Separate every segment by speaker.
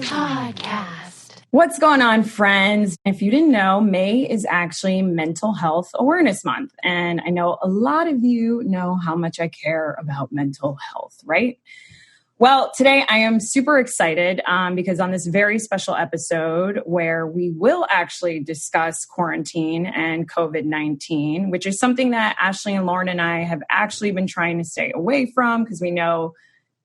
Speaker 1: Podcast. What's going on, friends? If you didn't know, May is actually Mental Health Awareness Month. And I know a lot of you know how much I care about mental health, right? Well, today I am super excited because on this very special episode where we will actually discuss quarantine and COVID-19, which is something that Ashley and Lauren and I have actually been trying to stay away from because we know,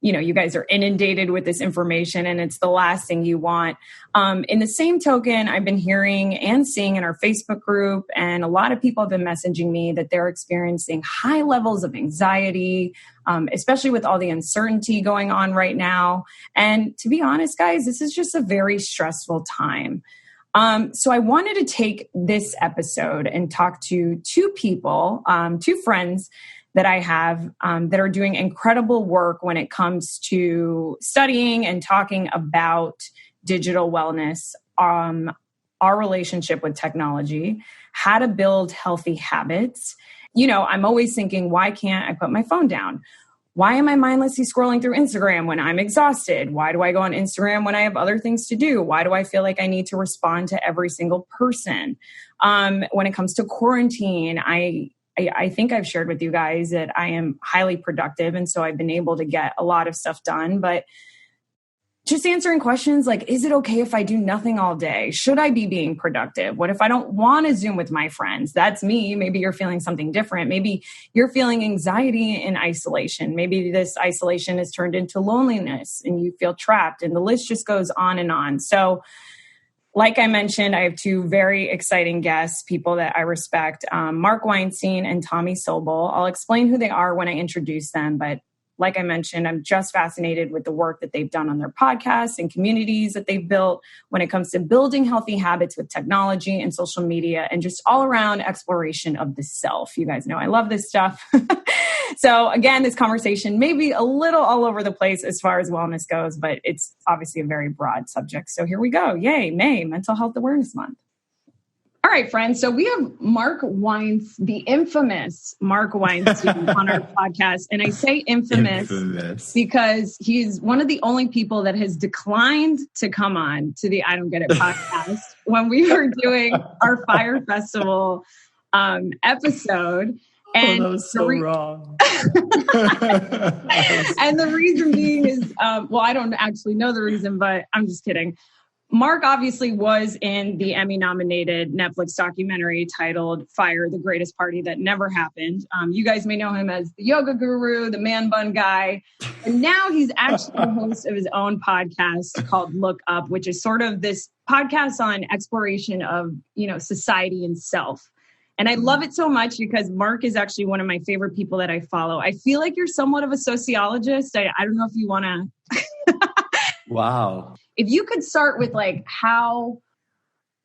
Speaker 1: you guys are inundated with this information and it's the last thing you want. In the same token, I've been hearing and seeing in our Facebook group, and a lot of people have been messaging me that they're experiencing high levels of anxiety, especially with all the uncertainty going on right now. And to be honest, guys, this is just a very stressful time. So I wanted to take this episode and talk to two people, two friends that I have that are doing incredible work when it comes to studying and talking about digital wellness, our relationship with technology, how to build healthy habits. I'm always thinking, why can't I put my phone down? Why am I mindlessly scrolling through Instagram when I'm exhausted? Why do I go on Instagram when I have other things to do? Why do I feel like I need to respond to every single person? When it comes to quarantine, I think I've shared with you guys that I am highly productive. And so I've been able to get a lot of stuff done. But just answering questions like, is it okay if I do nothing all day? Should I be being productive? What if I don't want to Zoom with my friends? That's me. Maybe you're feeling something different. Maybe you're feeling anxiety and isolation. Maybe this isolation has turned into loneliness and you feel trapped. And the list just goes on and on. So like I mentioned, I have two very exciting guests, people that I respect, Mark Weinstein and Tommy Sobel. I'll explain who they are when I introduce them. But like I mentioned, I'm just fascinated with the work that they've done on their podcasts and communities that they've built when it comes to building healthy habits with technology and social media and just all around exploration of the self. You guys know I love this stuff. So again, this conversation may be a little all over the place as far as wellness goes, but it's obviously a very broad subject. So here we go. Yay, May, Mental Health Awareness Month. All right, friends. So we have Mark Weinstein, the infamous Mark Weinstein on our podcast. And I say infamous because he's one of the only people that has declined to come on to the I Don't Get It podcast when we were doing our Fire Festival episode. And
Speaker 2: that was so wrong.
Speaker 1: And the reason being is, I don't actually know the reason, but I'm just kidding. Mark obviously was in the Emmy-nominated Netflix documentary titled Fire, the Greatest Party That Never Happened. You guys may know him as the yoga guru, the man bun guy. And now he's actually the host of his own podcast called Look Up, which is sort of this podcast on exploration of, society and self. And I love it so much because Mark is actually one of my favorite people that I follow. I feel like you're somewhat of a sociologist. I don't know if you want to.
Speaker 2: Wow.
Speaker 1: If you could start with how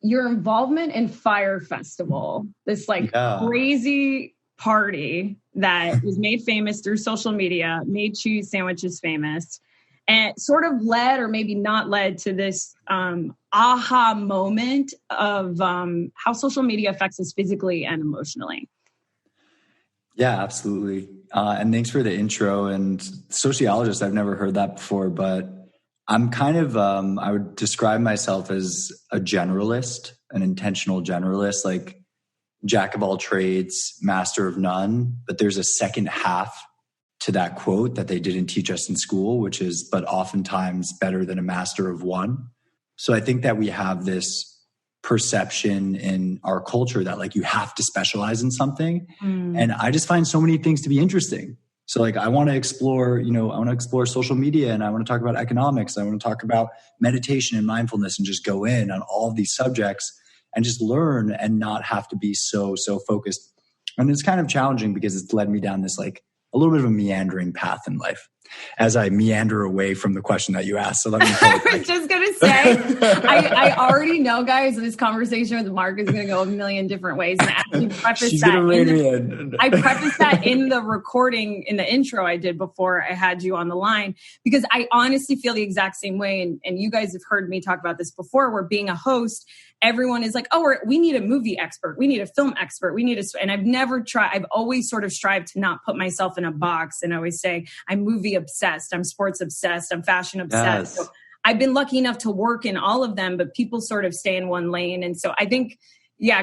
Speaker 1: your involvement in Fire Festival, this crazy party that was made famous through social media, made cheese sandwiches famous, and sort of led or maybe not led to this aha moment of how social media affects us physically and emotionally.
Speaker 2: Yeah, absolutely. And thanks for the intro. And sociologist, I've never heard that before, but I'm kind of, I would describe myself as a generalist, an intentional generalist, like jack of all trades, master of none. But there's a second half to that quote that they didn't teach us in school, which is, but oftentimes better than a master of one. So I think that we have this perception in our culture that you have to specialize in something. And I just find so many things to be interesting. So I want to explore, social media, and I want to talk about economics. I want to talk about meditation and mindfulness and just go in on all of these subjects and just learn and not have to be so focused. And it's kind of challenging because it's led me down this a little bit of a meandering path in life as I meander away from the question that you asked. So let me
Speaker 1: I was just going to say, I already know, guys, this conversation with Mark is going to go a million different ways. And I actually prefaced I prefaced that in the recording, in the intro I did before I had you on the line, because I honestly feel the exact same way. And you guys have heard me talk about this before, where being a host, everyone is like, oh, we need a movie expert. We need a film expert. And I've never tried. I've always sort of strived to not put myself in a box. And I always say I'm movie multi-obsessed. I'm sports obsessed. I'm fashion obsessed. So I've been lucky enough to work in all of them, but people sort of stay in one lane. And so I think,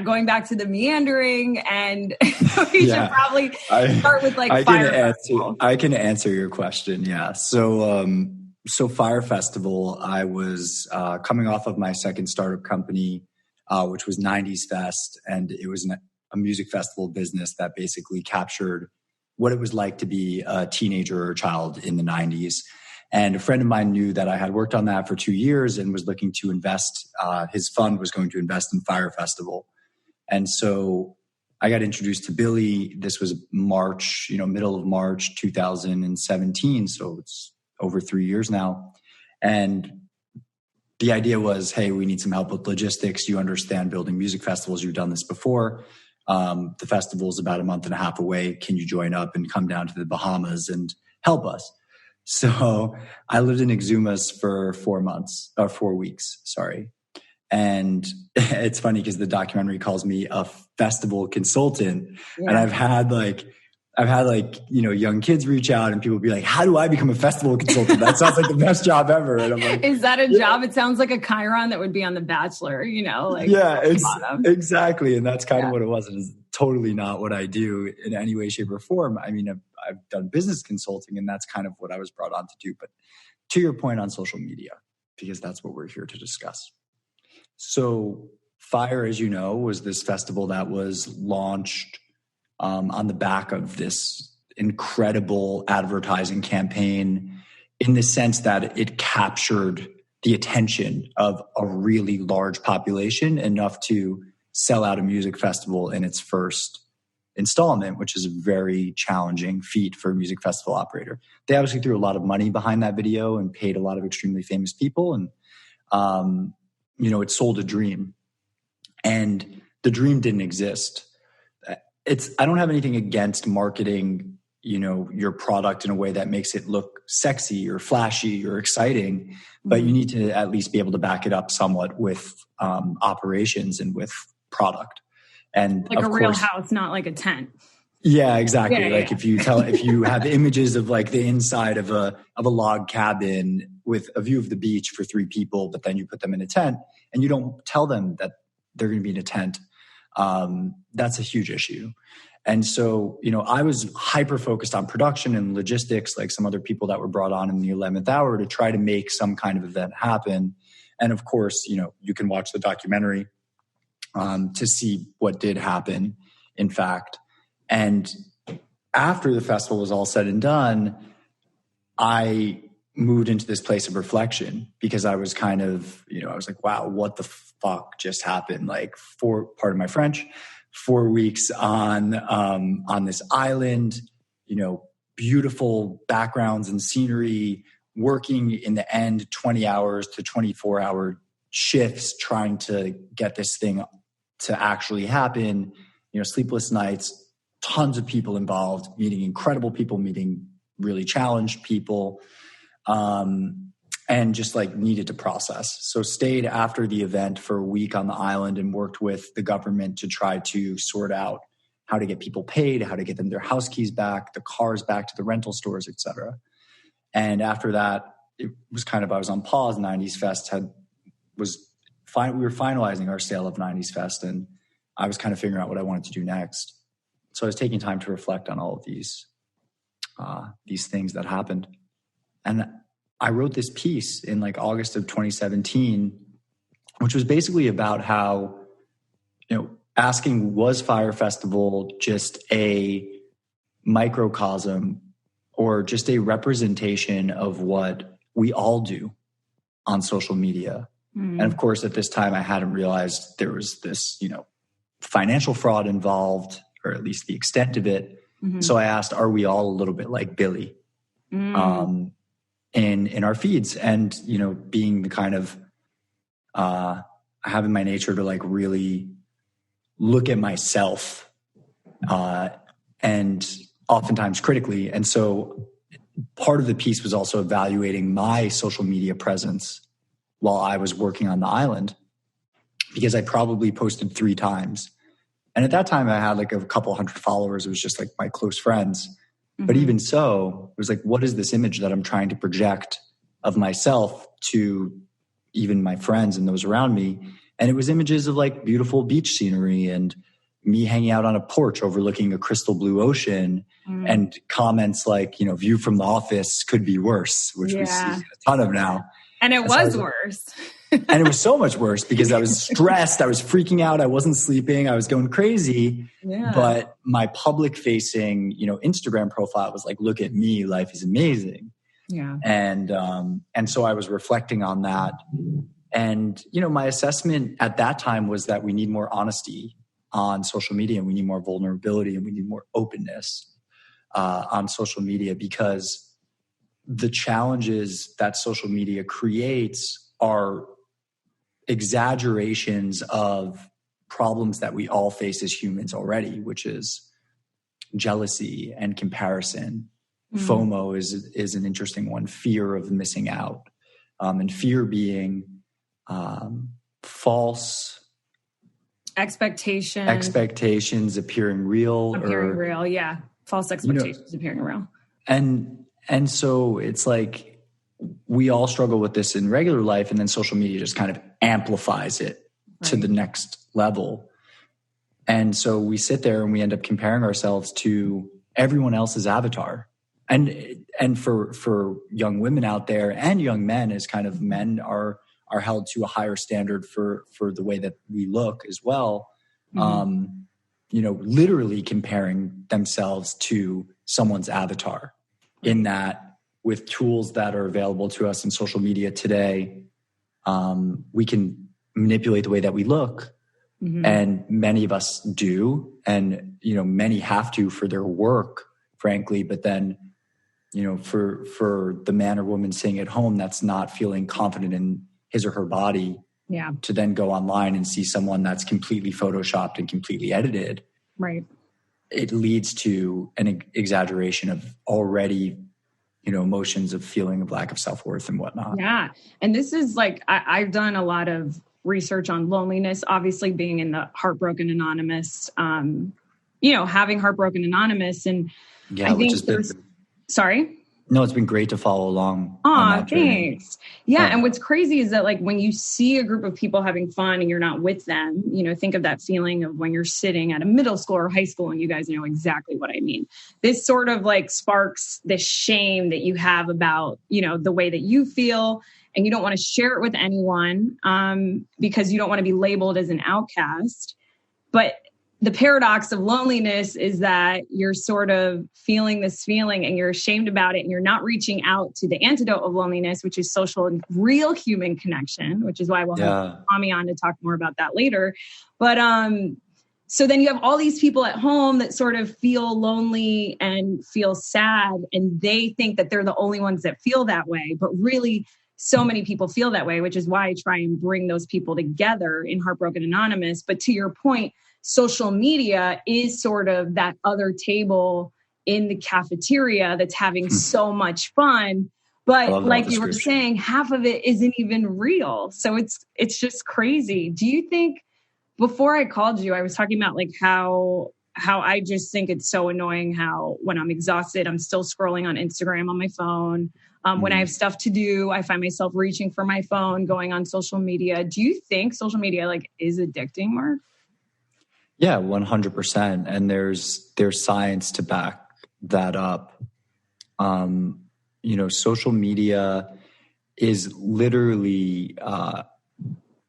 Speaker 1: going back to the meandering, and we should probably start with like Fire Festival.
Speaker 2: I can answer your question. Yeah. So Fire Festival, I was coming off of my second startup company, which was 90s Fest. And it was a music festival business that basically captured what it was like to be a teenager or a child in the 90s. And a friend of mine knew that I had worked on that for 2 years and was looking to invest. His fund was going to invest in Fire Festival. And so I got introduced to Billy. This was March, middle of March 2017. So it's over 3 years now. And the idea was, hey, we need some help with logistics. You understand building music festivals. You've done this before. The festival is about a month and a half away. Can you join up and come down to the Bahamas and help us? So I lived in Exumas for 4 weeks. And it's funny because the documentary calls me a festival consultant. Yeah. And I've had young kids reach out and people be like, how do I become a festival consultant? That sounds like the best job ever. And I'm like,
Speaker 1: is that a job? It sounds like a Chiron that would be on The Bachelor,
Speaker 2: exactly. And that's kind of what it was. It is totally not what I do in any way, shape, or form. I mean, I've done business consulting, and that's kind of what I was brought on to do. But to your point on social media, because that's what we're here to discuss. So Fire, as you know, was this festival that was launched on the back of this incredible advertising campaign, in the sense that it captured the attention of a really large population, enough to sell out a music festival in its first installment, which is a very challenging feat for a music festival operator. They obviously threw a lot of money behind that video and paid a lot of extremely famous people. And, it sold a dream, and the dream didn't exist. I don't have anything against marketing, your product in a way that makes it look sexy or flashy or exciting, but you need to at least be able to back it up somewhat with operations and with product. And
Speaker 1: like a real house, not like a tent.
Speaker 2: Yeah, exactly. If you have images of like the inside of a log cabin with a view of the beach for 3 people, but then you put them in a tent and you don't tell them that they're going to be in a tent, that's a huge issue. And so, I was hyper focused on production and logistics, like some other people that were brought on in the 11th hour, to try to make some kind of event happen. And of course, you can watch the documentary to see what did happen, in fact. And after the festival was all said and done, I moved into this place of reflection, because I was kind of, I was like, wow, what the fuck just happened? Like, pardon my French, 4 weeks on this island, beautiful backgrounds and scenery, working in the end 20 hours to 24-hour shifts, trying to get this thing to actually happen, sleepless nights, tons of people involved, meeting incredible people, meeting really challenged people, and just like needed to process. So stayed after the event for a week on the island and worked with the government to try to sort out how to get people paid, how to get them their house keys back, the cars back to the rental stores, etc. And after that, it was kind of, I was on pause. 90s Fest we were finalizing our sale of 90s Fest, and I was kind of figuring out what I wanted to do next. So I was taking time to reflect on all of these things that happened. And I wrote this piece in like August of 2017, which was basically about how, asking, was Fire Festival just a microcosm or just a representation of what we all do on social media? And of course, at this time, I hadn't realized there was this, financial fraud involved, or at least the extent of it. Mm-hmm. So I asked, are we all a little bit like Billy in our feeds? And, being the kind of, having my nature to like really look at myself and oftentimes critically. And so part of the piece was also evaluating my social media presence while I was working on the island, because I probably posted 3 times. And at that time I had like a couple hundred followers. It was just like my close friends. But even so, it was like, what is this image that I'm trying to project of myself to even my friends and those around me? And it was images of like beautiful beach scenery and me hanging out on a porch overlooking a crystal blue ocean, and comments like, you know, view from the office could be worse, which we see a ton of now.
Speaker 1: And it was worse.
Speaker 2: And it was so much worse because I was stressed. I was freaking out. I wasn't sleeping. I was going crazy. Yeah. But my public facing, you know, Instagram profile was like, look at me. Life is amazing.
Speaker 1: Yeah.
Speaker 2: And so I was reflecting on that. And, you know, my assessment at that time was that we need more honesty on social media, and we need more vulnerability, and we need more openness on social media, because the challenges that social media creates are exaggerations of problems that we all face as humans already, which is jealousy and comparison. FOMO is an interesting one, fear of missing out, and fear being false expectations appearing real.
Speaker 1: False expectations appearing real.
Speaker 2: And so it's like we all struggle with this in regular life, and then social media just kind of amplifies it to the next level. And so we sit there and we end up comparing ourselves to everyone else's avatar. And for young women out there and young men, as kind of men are held to a higher standard for the way that we look as well. You know, literally comparing themselves to someone's avatar, in that with tools that are available to us in social media today, we can manipulate the way that we look. And many of us do. And, you know, many have to for their work, frankly. But then, you know, for the man or woman sitting at home that's not feeling confident in his or her body, to then go online and see someone that's completely photoshopped and completely edited.
Speaker 1: Right.
Speaker 2: It leads to an exaggeration of already, you know, emotions of feeling of lack of self-worth and whatnot.
Speaker 1: Yeah. And this is like, I've done a lot of research on loneliness, obviously being in the Heartbroken Anonymous, you know, having Heartbroken Anonymous. And I think sorry?
Speaker 2: No, it's been great to follow along.
Speaker 1: Oh, thanks. Yeah. And what's crazy is that, like, when you see a group of people having fun and you're not with them, you know, think of that feeling of when you're sitting at a middle school or high school, and you guys know exactly what I mean. This sort of like sparks this shame that you have about, you know, the way that you feel, and you don't want to share it with anyone because you don't want to be labeled as an outcast. But the paradox of loneliness is that you're sort of feeling this feeling and you're ashamed about it, and you're not reaching out to the antidote of loneliness, which is social and real human connection, which is why we'll have Tommy on to talk more about that later. But so then you have all these people at home that sort of feel lonely and feel sad, and they think that they're the only ones that feel that way. But really, so many people feel that way, which is why I try and bring those people together in Heartbroken Anonymous. But to your point, social media is sort of that other table in the cafeteria that's having so much fun. But like you were saying, half of it isn't even real. So it's just crazy. Do you think, before I called you, I was talking about like how I just think it's so annoying how when I'm exhausted, I'm still scrolling on Instagram on my phone. When I have stuff to do, I find myself reaching for my phone, going on social media. Do you think social media like is addicting, Mark?
Speaker 2: Yeah, 100%. And there's science to back that up. You know, social media is literally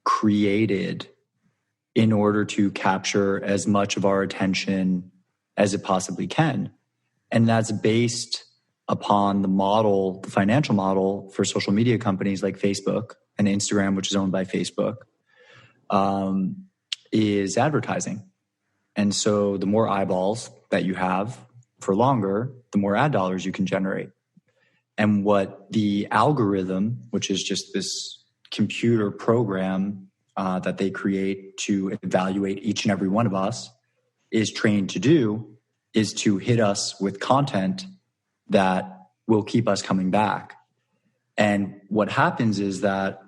Speaker 2: created in order to capture as much of our attention as it possibly can. And that's based upon the financial model for social media companies like Facebook and Instagram, which is owned by Facebook, is advertising. And so the more eyeballs that you have for longer, the more ad dollars you can generate. And what the algorithm, which is just this computer program that they create to evaluate each and every one of us, is trained to do, is to hit us with content that will keep us coming back. And what happens is that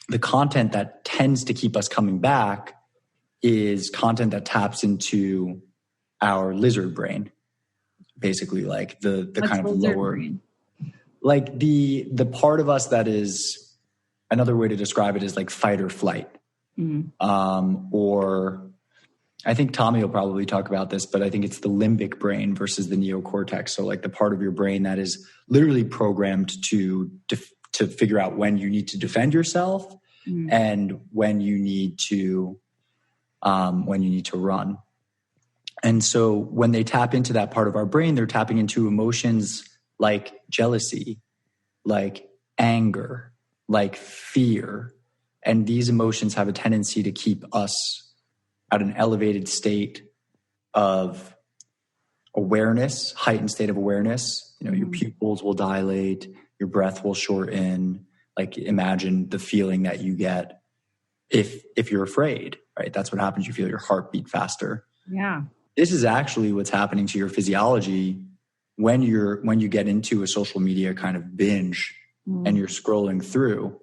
Speaker 2: the content that tends to keep us coming back is content that taps into our lizard brain, basically, like the
Speaker 1: What's
Speaker 2: kind of
Speaker 1: lizard
Speaker 2: lower,
Speaker 1: brain?
Speaker 2: like the part of us that is, another way to describe it is like fight or flight. Or I think Tommy will probably talk about this, but I think it's the limbic brain versus the neocortex. So like the part of your brain that is literally programmed to figure out when you need to defend yourself and when you need to run. And so when they tap into that part of our brain, they're tapping into emotions like jealousy, like anger, like fear. And these emotions have a tendency to keep us at an elevated state of awareness, heightened state of awareness. You know, your pupils will dilate, your breath will shorten. Like imagine the feeling that you get if you're afraid, right? That's what happens. You feel your heart beat faster.
Speaker 1: Yeah. This
Speaker 2: is actually what's happening to your physiology when you get into a social media kind of binge and you're scrolling through.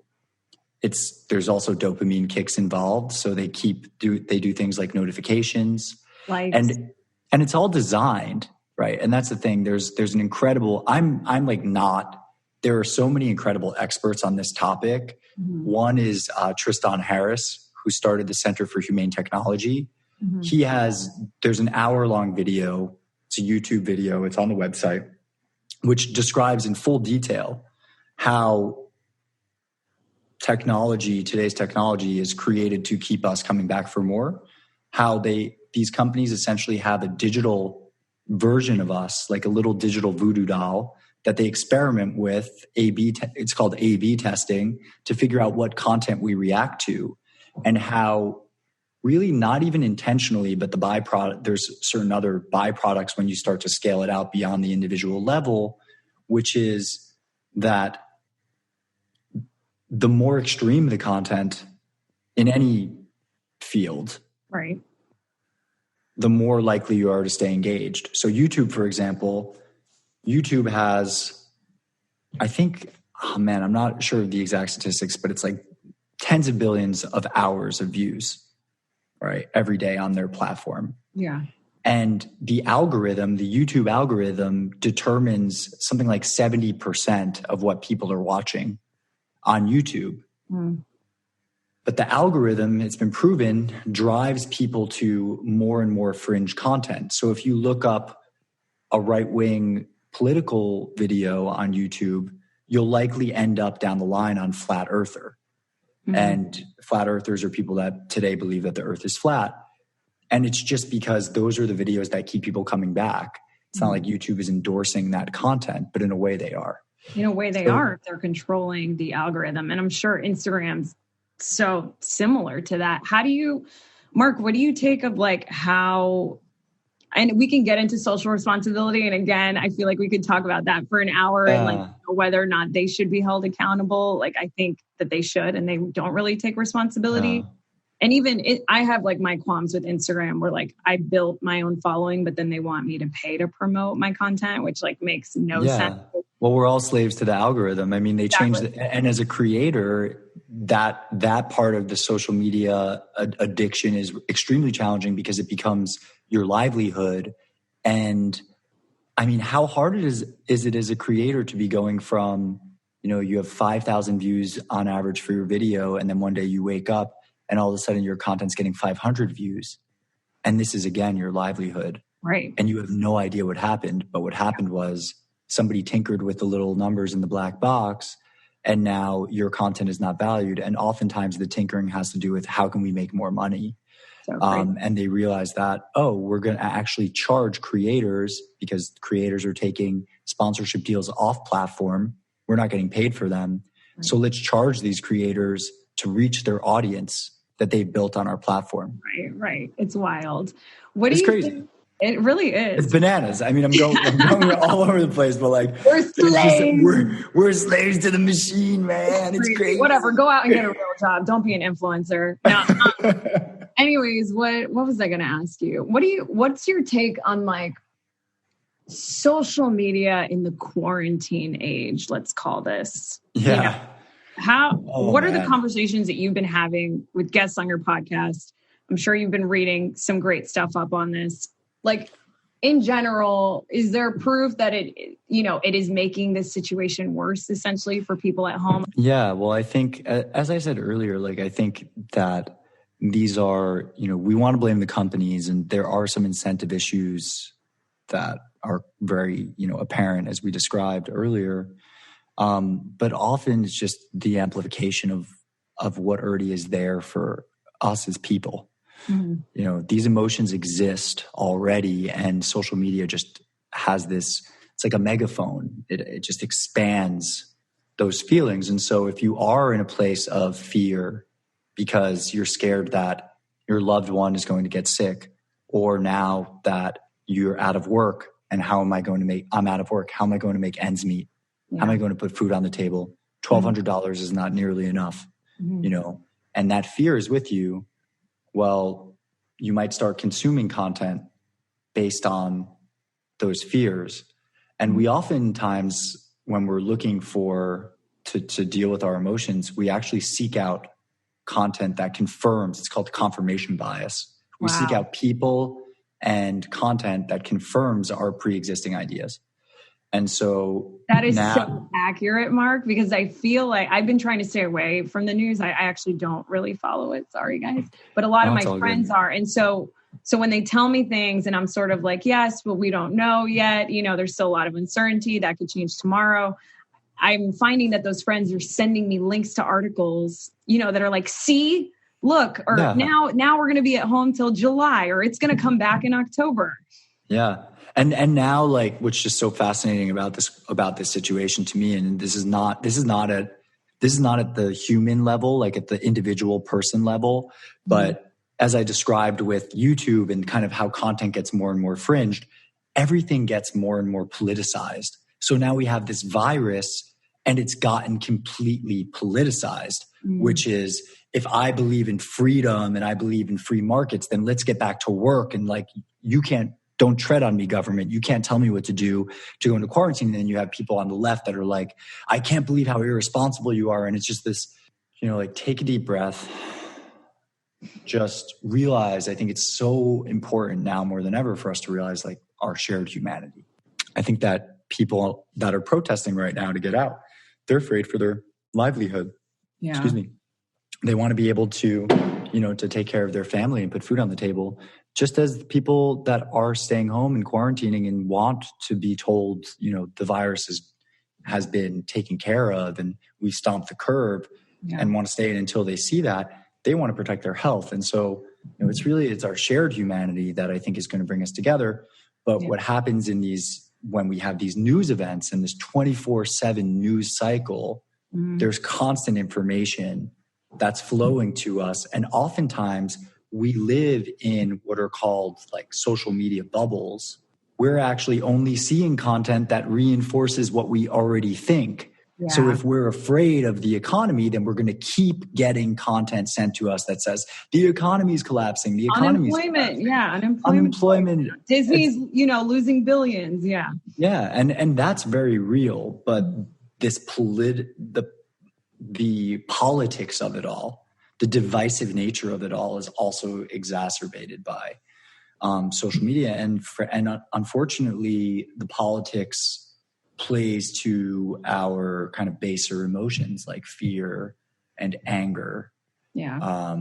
Speaker 2: There's also dopamine kicks involved. So they do things like notifications, and it's all designed, right? And that's the thing. There's an incredible, there are so many incredible experts on this topic. One is Tristan Harris, who started the Center for Humane Technology. There's an hour-long video. It's a YouTube video. It's on the website, which describes in full detail how today's technology is created to keep us coming back for more. How these companies essentially have a digital version of us, like a little digital voodoo doll that they experiment with. It's called A/B testing, to figure out what content we react to, and how really not even intentionally, but the byproduct, there's certain other byproducts when you start to scale it out beyond the individual level, which is that the more extreme the content in any field,
Speaker 1: right,
Speaker 2: the more likely you are to stay engaged. So YouTube, for example, YouTube has, I think, I'm not sure of the exact statistics, but it's like tens of billions of hours of views, right, every day on their platform.
Speaker 1: Yeah.
Speaker 2: And the YouTube algorithm determines something like 70% of what people are watching on YouTube. But the algorithm, it's been proven, drives people to more and more fringe content. So if you look up a right-wing political video on YouTube, you'll likely end up down the line on flat earther. And flat earthers are people that today believe that the earth is flat. And it's just because those are the videos that keep people coming back. It's not like YouTube is endorsing that content, but in a way they are.
Speaker 1: In a way they are, if they're controlling the algorithm. And I'm sure Instagram's so similar to that. Mark, what do you take of like how, and we can get into social responsibility. And again, I feel like we could talk about that for an hour and like whether or not they should be held accountable. Like I think that they should, and they don't really take responsibility. And even I have like my qualms with Instagram where like I built my own following, but then they want me to pay to promote my content, which like makes no sense.
Speaker 2: Well, we're all slaves to the algorithm. I mean, they changed it. And as a creator, that part of the social media addiction is extremely challenging because it becomes your livelihood. And I mean, how hard is it as a creator to be going from, you have 5,000 views on average for your video, and then one day you wake up and all of a sudden your content's getting 500 views. And this is, again, your livelihood.
Speaker 1: Right.
Speaker 2: And you have no idea what happened. But what happened was somebody tinkered with the little numbers in the black box, and now your content is not valued. And oftentimes the tinkering has to do with how can we make more money? So and they realize that, we're going to actually charge creators because creators are taking sponsorship deals off platform. We're not getting paid for them. Right. So let's charge these creators to reach their audience that they've built on our platform.
Speaker 1: Right. It's wild. It's crazy. Think? It really is.
Speaker 2: It's bananas. I mean, I'm going all over the place, but like
Speaker 1: we're slaves.
Speaker 2: We're slaves to the machine, man. It's crazy.
Speaker 1: Whatever. Go out and get a real job. Don't be an influencer. No. Anyways, what was I going to ask you? What's your take on like social media in the quarantine age? Let's call this.
Speaker 2: Yeah.
Speaker 1: What are the conversations that you've been having with guests on your podcast? I'm sure you've been reading some great stuff up on this. Like, in general, is there proof that it is making this situation worse essentially for people at home?
Speaker 2: Yeah, well, I think, as I said earlier, like, I think that these are, we want to blame the companies, and there are some incentive issues that are very, apparent, as we described earlier. But often it's just the amplification of what already is there for us as people. Mm-hmm. These emotions exist already, and social media just has this, it's like a megaphone. It just expands those feelings. And so if you are in a place of fear because you're scared that your loved one is going to get sick, or now that you're out of work, and I'm out of work, how am I going to make ends meet? Yeah. How am I going to put food on the table? $1,200 is not nearly enough, and that fear is with you. Well, you might start consuming content based on those fears. And we oftentimes, when we're looking to deal with our emotions, we actually seek out content that confirms. It's called confirmation bias. We seek out people and content that confirms our pre-existing ideas. And so
Speaker 1: that is so accurate, Mark, because I feel like I've been trying to stay away from the news. I actually don't really follow it. Sorry, guys. But a lot of my friends are. And so when they tell me things and I'm sort of like, yes, but we don't know yet, there's still a lot of uncertainty that could change tomorrow. I'm finding that those friends are sending me links to articles, that are like, see, look, or now we're going to be at home till July, or it's going to come back in October.
Speaker 2: Yeah. And now, like, what's just so fascinating about this situation to me, and this is not at the human level, like at the individual person level, but as I described with YouTube and kind of how content gets more and more fringed, everything gets more and more politicized. So now we have this virus, and it's gotten completely politicized, which is, if I believe in freedom and I believe in free markets, then let's get back to work. And like, don't tread on me, government. You can't tell me what to do to go into quarantine. And then you have people on the left that are like, I can't believe how irresponsible you are. And it's just this, like, take a deep breath. Just realize, I think it's so important now more than ever for us to realize, like, our shared humanity. I think that people that are protesting right now to get out, they're afraid for their livelihood. Yeah. Excuse me. They want to be able to, to take care of their family and put food on the table, just as the people that are staying home and quarantining and want to be told, the virus has been taken care of and we stomped the curb and want to stay in until they see that. They want to protect their health. And so, it's our shared humanity that I think is going to bring us together. But what happens when we have these news events and this 24/7 news cycle, there's constant information that's flowing to us. And oftentimes we live in what are called like social media bubbles. We're actually only seeing content that reinforces what we already think. Yeah. So if we're afraid of the economy, then we're going to keep getting content sent to us that says the economy is collapsing. The economy is collapsing. Unemployment.
Speaker 1: Disney's, losing billions. Yeah.
Speaker 2: Yeah. And that's very real. But this the politics of it all, the divisive nature of it all, is also exacerbated by social media. And unfortunately, the politics plays to our kind of baser emotions like fear and anger. Yeah.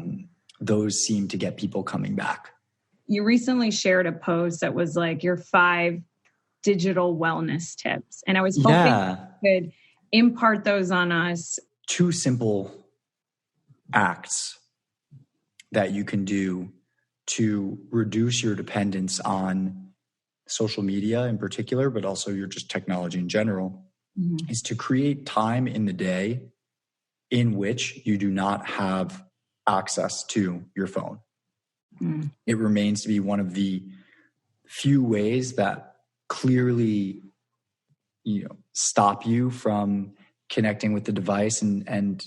Speaker 2: Those seem to get people coming back.
Speaker 1: You recently shared a post that was like your 5 digital wellness tips. And I was hoping you could impart those on us.
Speaker 2: 2 simple acts that you can do to reduce your dependence on social media in particular, but also your just technology in general, is to create time in the day in which you do not have access to your phone. It remains to be one of the few ways that clearly, stop you from connecting with the device and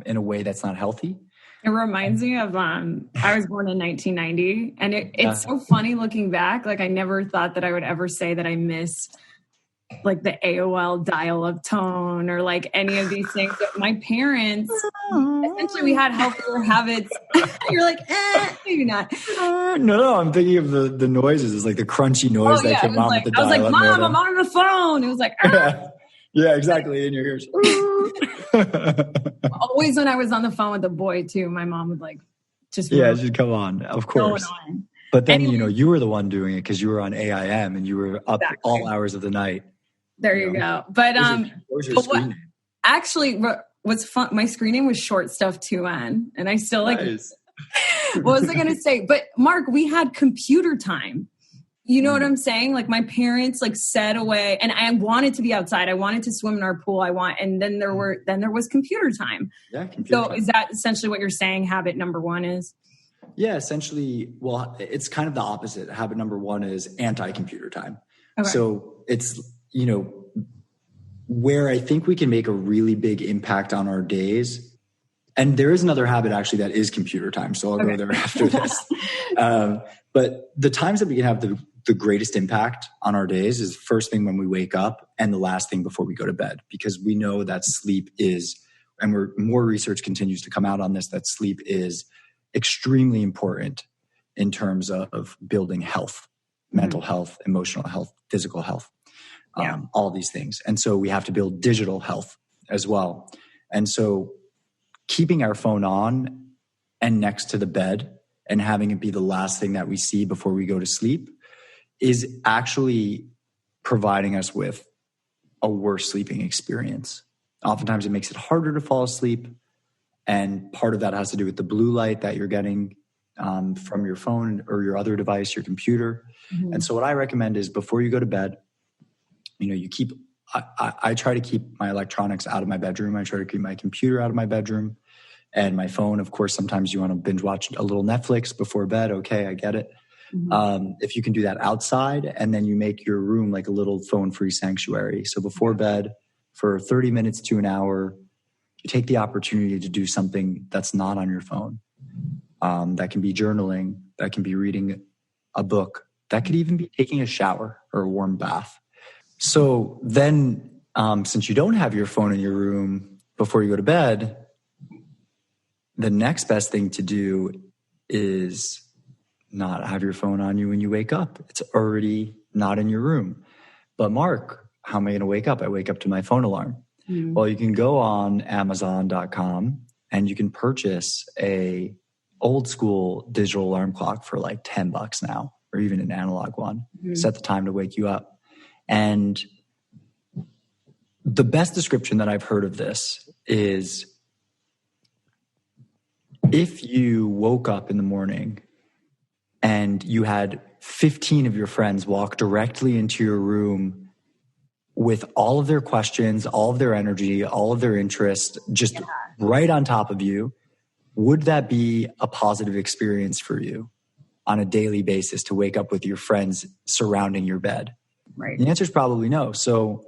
Speaker 2: in a way that's not healthy.
Speaker 1: It reminds me of, I was born in 1990, and it's so funny looking back. Like, I never thought that I would ever say that I missed like the AOL dial-up tone or like any of these things. But my parents, essentially we had healthier habits. You're like, maybe not.
Speaker 2: No, I'm thinking of the noises. It's like the crunchy noise that came out with the dial-up.
Speaker 1: I was like, Mom,
Speaker 2: modem.
Speaker 1: I'm on the phone. It was like,
Speaker 2: yeah, exactly, in your ears.
Speaker 1: Always when I was on the phone with the boy too, my mom would like just
Speaker 2: she'd come on, of course. But then anyway, you were the one doing it because you were on AIM and you were up all hours of the night.
Speaker 1: There you go. But what was your screen name? Actually, what's fun? My screen name was Short Stuff 2N, and I still like. Nice. What was I going to say? But Mark, we had computer time. You know what I'm saying? Like my parents like set away, and I wanted to be outside. I wanted to swim in our pool. And then there was computer time.
Speaker 2: Yeah. Computer time.
Speaker 1: Is that essentially what you're saying? Habit number one is?
Speaker 2: Yeah, essentially. Well, it's kind of the opposite. Habit number one is anti-computer time.
Speaker 1: Okay.
Speaker 2: So it's, where I think we can make a really big impact on our days. And there is another habit actually that is computer time. So I'll go there after this. But the times that we can have the greatest impact on our days is first thing when we wake up and the last thing before we go to bed, because we know that sleep is, and more research continues to come out on this, that sleep is extremely important in terms of building health, mental health, emotional health, physical health, all these things. And so we have to build digital health as well. And so keeping our phone on and next to the bed and having it be the last thing that we see before we go to sleep is actually providing us with a worse sleeping experience. Oftentimes it makes it harder to fall asleep. And part of that has to do with the blue light that you're getting from your phone or your other device, your computer. Mm-hmm. And so what I recommend is before you go to bed, I try to keep my electronics out of my bedroom. I try to keep my computer out of my bedroom and my phone. Of course, sometimes you want to binge watch a little Netflix before bed. Okay, I get it. Mm-hmm. If you can do that outside, and then you make your room like a little phone-free sanctuary. So before bed, for 30 minutes to an hour, you take the opportunity to do something that's not on your phone. That can be journaling. That can be reading a book. That could even be taking a shower or a warm bath. So then, since you don't have your phone in your room before you go to bed, the next best thing to do is not have your phone on you when you wake up. It's already not in your room. But Mark, how am I going to wake up? I wake up to my phone alarm. Mm. Well, you can go on Amazon.com and you can purchase a old school digital alarm clock for like $10 now, or even an analog one. Mm. Set the time to wake you up. And the best description that I've heard of this is if you woke up in the morning and you had 15 of your friends walk directly into your room with all of their questions, all of their energy, all of their interest, just right on top of you, would that be a positive experience for you on a daily basis to wake up with your friends surrounding your bed?
Speaker 1: Right.
Speaker 2: The answer is probably no. So,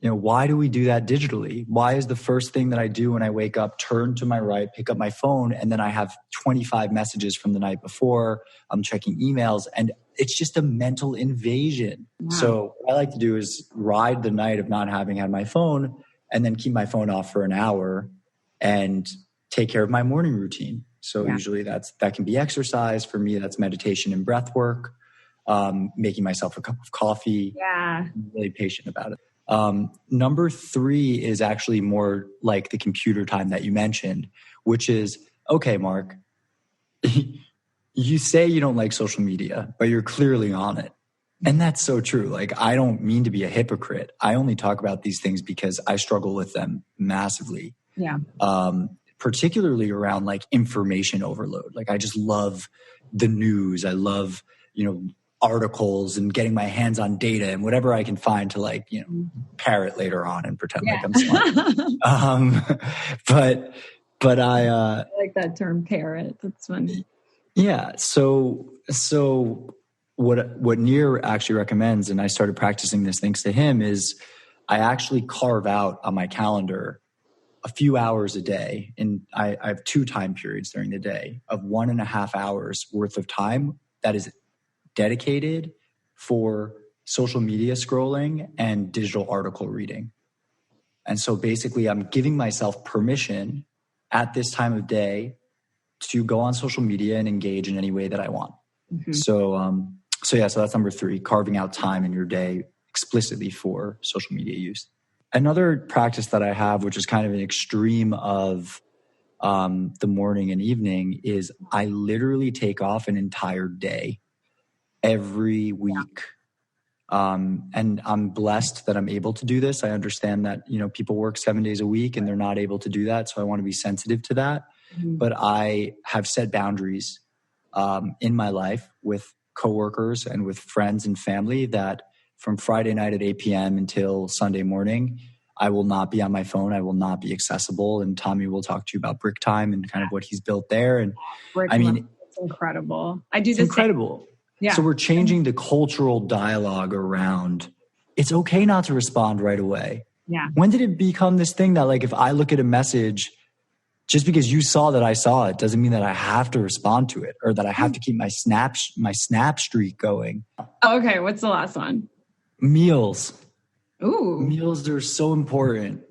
Speaker 2: why do we do that digitally? Why is the first thing that I do when I wake up, turn to my right, pick up my phone, and then I have 25 messages from the night before, I'm checking emails, and it's just a mental invasion. Wow. So what I like to do is ride the night of not having had my phone and then keep my phone off for an hour and take care of my morning routine. So usually that can be exercise. For me, that's meditation and breath work. Making myself a cup of coffee. Yeah. I'm really patient about it. Number 3 is actually more like the computer time that you mentioned, which is, okay, Mark, you say you don't like social media, but you're clearly on it. And that's so true. Like, I don't mean to be a hypocrite. I only talk about these things because I struggle with them massively. Yeah. Particularly around like information overload. Like, I just love the news. I love, articles and getting my hands on data and whatever I can find to parrot later on and pretend like I'm smart. But I
Speaker 1: like that term parrot. That's funny.
Speaker 2: Yeah. So what Nir actually recommends, and I started practicing this thanks to him, is I actually carve out on my calendar a few hours a day. And I have 2 time periods during the day of 1.5 hours worth of time that is dedicated for social media scrolling and digital article reading. And so basically I'm giving myself permission at this time of day to go on social media and engage in any way that I want. Mm-hmm. So that's number 3, carving out time in your day explicitly for social media use. Another practice that I have, which is kind of an extreme of the morning and evening, is I literally take off an entire day every week. And I'm blessed that I'm able to do this. I understand that, people work 7 days a week and they're not able to do that. So I want to be sensitive to that. Mm-hmm. But I have set boundaries in my life with coworkers and with friends and family that from Friday night at 8 p.m. until Sunday morning, I will not be on my phone. I will not be accessible. And Tommy will talk to you about Brick Time and kind of what he's built there. And
Speaker 1: it's incredible. I do this.
Speaker 2: Incredible. Yeah. So we're changing the cultural dialogue around it's okay not to respond right away.
Speaker 1: Yeah.
Speaker 2: When did it become this thing that like if I look at a message, just because you saw that I saw it doesn't mean that I have to respond to it or that I have to keep my snap streak going.
Speaker 1: Okay, what's the last one?
Speaker 2: Meals.
Speaker 1: Ooh.
Speaker 2: Meals are so important.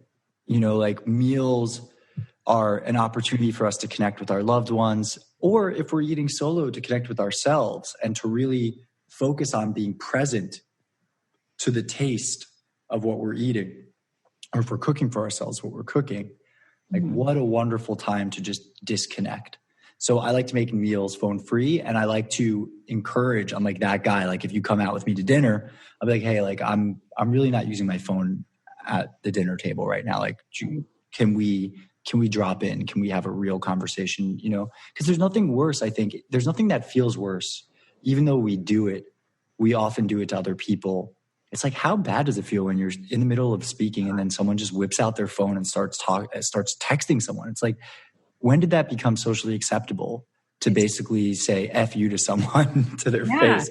Speaker 2: Like meals are an opportunity for us to connect with our loved ones, or if we're eating solo, to connect with ourselves and to really focus on being present to the taste of what we're eating, or if we're cooking for ourselves, what we're cooking. Like, what a wonderful time to just disconnect. So I like to make meals phone free, and I like to encourage. I'm like that guy. Like if you come out with me to dinner, I'll be like, hey, like I'm really not using my phone at the dinner table right now. Like, can we drop in? Can we have a real conversation? Because there's nothing worse. I think there's nothing that feels worse. Even though we do it, we often do it to other people. It's like, how bad does it feel when you're in the middle of speaking and then someone just whips out their phone and starts texting someone? It's like, when did that become socially acceptable to basically say F you to someone to their face?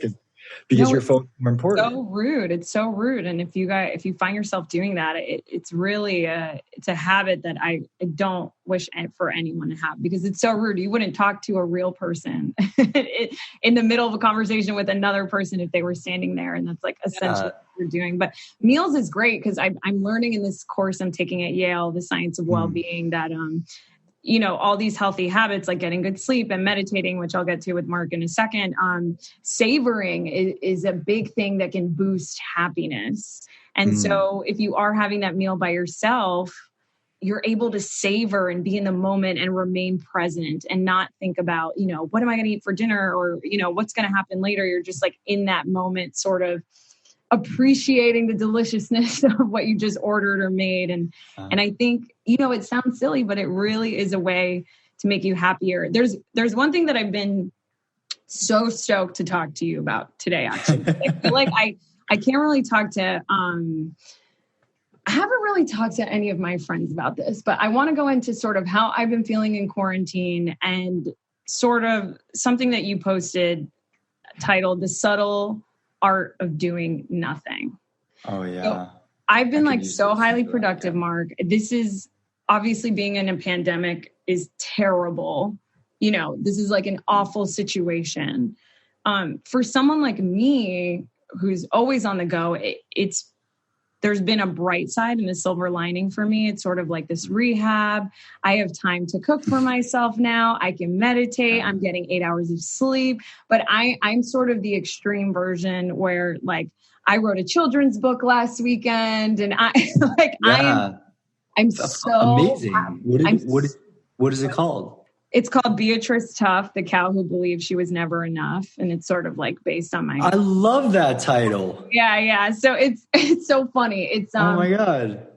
Speaker 2: Because your phone's more important.
Speaker 1: So rude. It's so rude. And if you find yourself doing that, it's really it's a habit that I don't wish for anyone to have, because it's so rude. You wouldn't talk to a real person in the middle of a conversation with another person if they were standing there. And that's like essentially what you're doing. But meals is great because I'm learning in this course I'm taking at Yale, the science of well-being, that all these healthy habits like getting good sleep and meditating, which I'll get to with Mark in a second. Savoring is a big thing that can boost happiness. And so if you are having that meal by yourself, you're able to savor and be in the moment and remain present and not think about, what am I going to eat for dinner, or, what's going to happen later. You're just like in that moment, sort of appreciating the deliciousness of what you just ordered or made. And I think, it sounds silly, but it really is a way to make you happier. There's one thing that I've been so stoked to talk to you about today, actually. I feel like I can't really talk to, I haven't really talked to any of my friends about this, but I want to go into sort of how I've been feeling in quarantine and sort of something that you posted titled The Subtle Art of Doing Nothing.
Speaker 2: Oh yeah.
Speaker 1: So I've been so highly productive, Mark. This is obviously, being in a pandemic is terrible. This is like an awful situation. For someone like me, who's always on the go, there's been a bright side and a silver lining for me. It's sort of like this rehab. I have time to cook for myself now. I can meditate. I'm getting 8 hours of sleep. But I'm sort of the extreme version where like I wrote a children's book last weekend, and I'm
Speaker 2: That's
Speaker 1: so
Speaker 2: amazing. What is it called?
Speaker 1: It's called Beatrice Tuff, the Cow Who Believed She Was Never Enough. And it's sort of like based on my...
Speaker 2: I love that title.
Speaker 1: Yeah. So it's so funny. It's
Speaker 2: oh my God.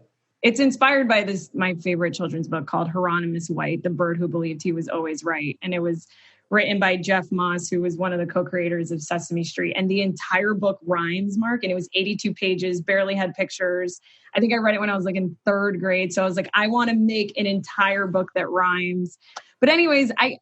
Speaker 1: It's inspired by my favorite children's book called Hieronymus White, The Bird Who Believed He Was Always Right. And it was written by Jeff Moss, who was one of the co-creators of Sesame Street. And the entire book rhymes, Mark, and it was 82 pages, barely had pictures. I think I read it when I was like in 3rd grade. So I was like, I want to make an entire book that rhymes. But anyways, I